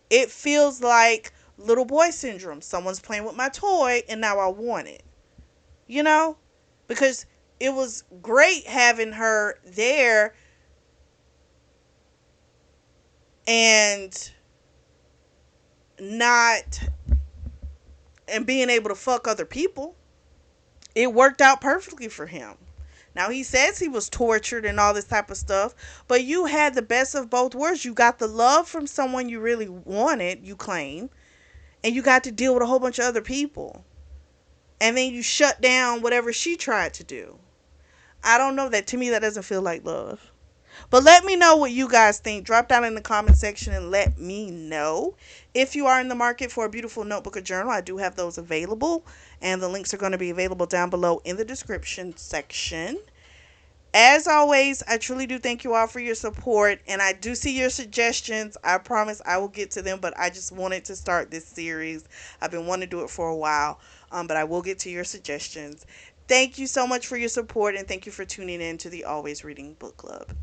It feels like little boy syndrome. Someone's playing with my toy and now I want it. You know? Because it was great having her there and not and being able to fuck other people. It worked out perfectly for him. Now he says he was tortured and all this type of stuff, but you had the best of both worlds. You got the love from someone you really wanted, you claim, and you got to deal with a whole bunch of other people. And then you shut down whatever she tried to do. I don't know, that to me that doesn't feel like love. But let me know what you guys think. Drop down in the comment section and let me know. If you are in the market for a beautiful notebook or journal, I do have those available. And the links are going to be available down below in the description section. As always, I truly do thank you all for your support. And I do see your suggestions. I promise I will get to them. But I just wanted to start this series. I've been wanting to do it for a while. But I will get to your suggestions. Thank you so much for your support. And thank you for tuning in to the Always Reading Book Club.